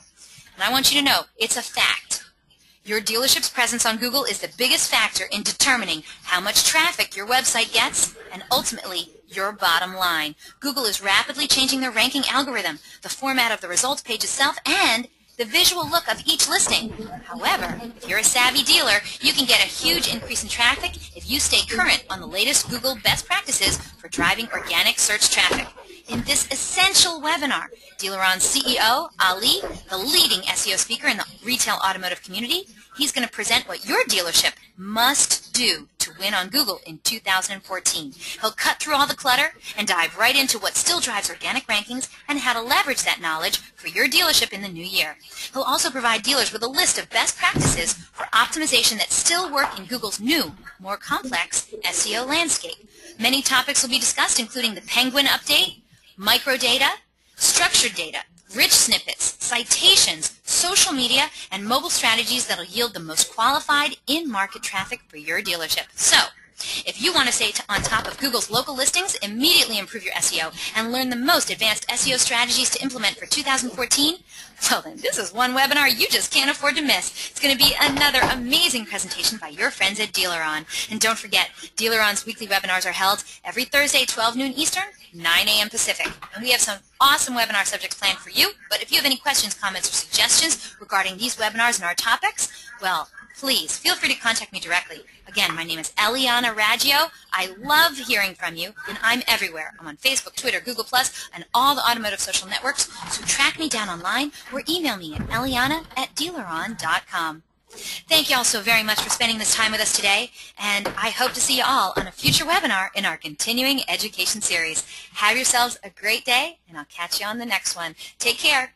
And I want you to know, it's a fact. Your dealership's presence on Google is the biggest factor in determining how much traffic your website gets and ultimately your bottom line. Google is rapidly changing their ranking algorithm, the format of the results page itself, and the visual look of each listing. However, if you're a savvy dealer, you can get a huge increase in traffic if you stay current on the latest Google best practices for driving organic search traffic. In this essential webinar, Dealeron's CEO, Ali, the leading SEO speaker in the retail automotive community, he's going to present what your dealership must do to win on Google in 2014. He'll cut through all the clutter and dive right into what still drives organic rankings and how to leverage that knowledge for your dealership in the new year. He'll also provide dealers with a list of best practices for optimization that still work in Google's new, more complex SEO landscape. Many topics will be discussed, including the Penguin update, microdata, structured data, rich snippets, citations, social media, and mobile strategies that will yield the most qualified in-market traffic for your dealership. So, if you want to stay on top of Google's local listings, immediately improve your SEO, and learn the most advanced SEO strategies to implement for 2014, well then, this is one webinar you just can't afford to miss. It's going to be another amazing presentation by your friends at Dealeron. And don't forget, Dealeron's weekly webinars are held every Thursday, 12 noon Eastern, 9 a.m. Pacific. And we have some awesome webinar subjects planned for you. But if you have any questions, comments, or suggestions regarding these webinars and our topics, well, please feel free to contact me directly. Again, my name is Eliana Raggio. I love hearing from you, and I'm everywhere. I'm on Facebook, Twitter, Google+, and all the automotive social networks. So track me down online or email me at eliana@dealeron.com. Thank you all so very much for spending this time with us today, and I hope to see you all on a future webinar in our continuing education series. Have yourselves a great day, and I'll catch you on the next one. Take care.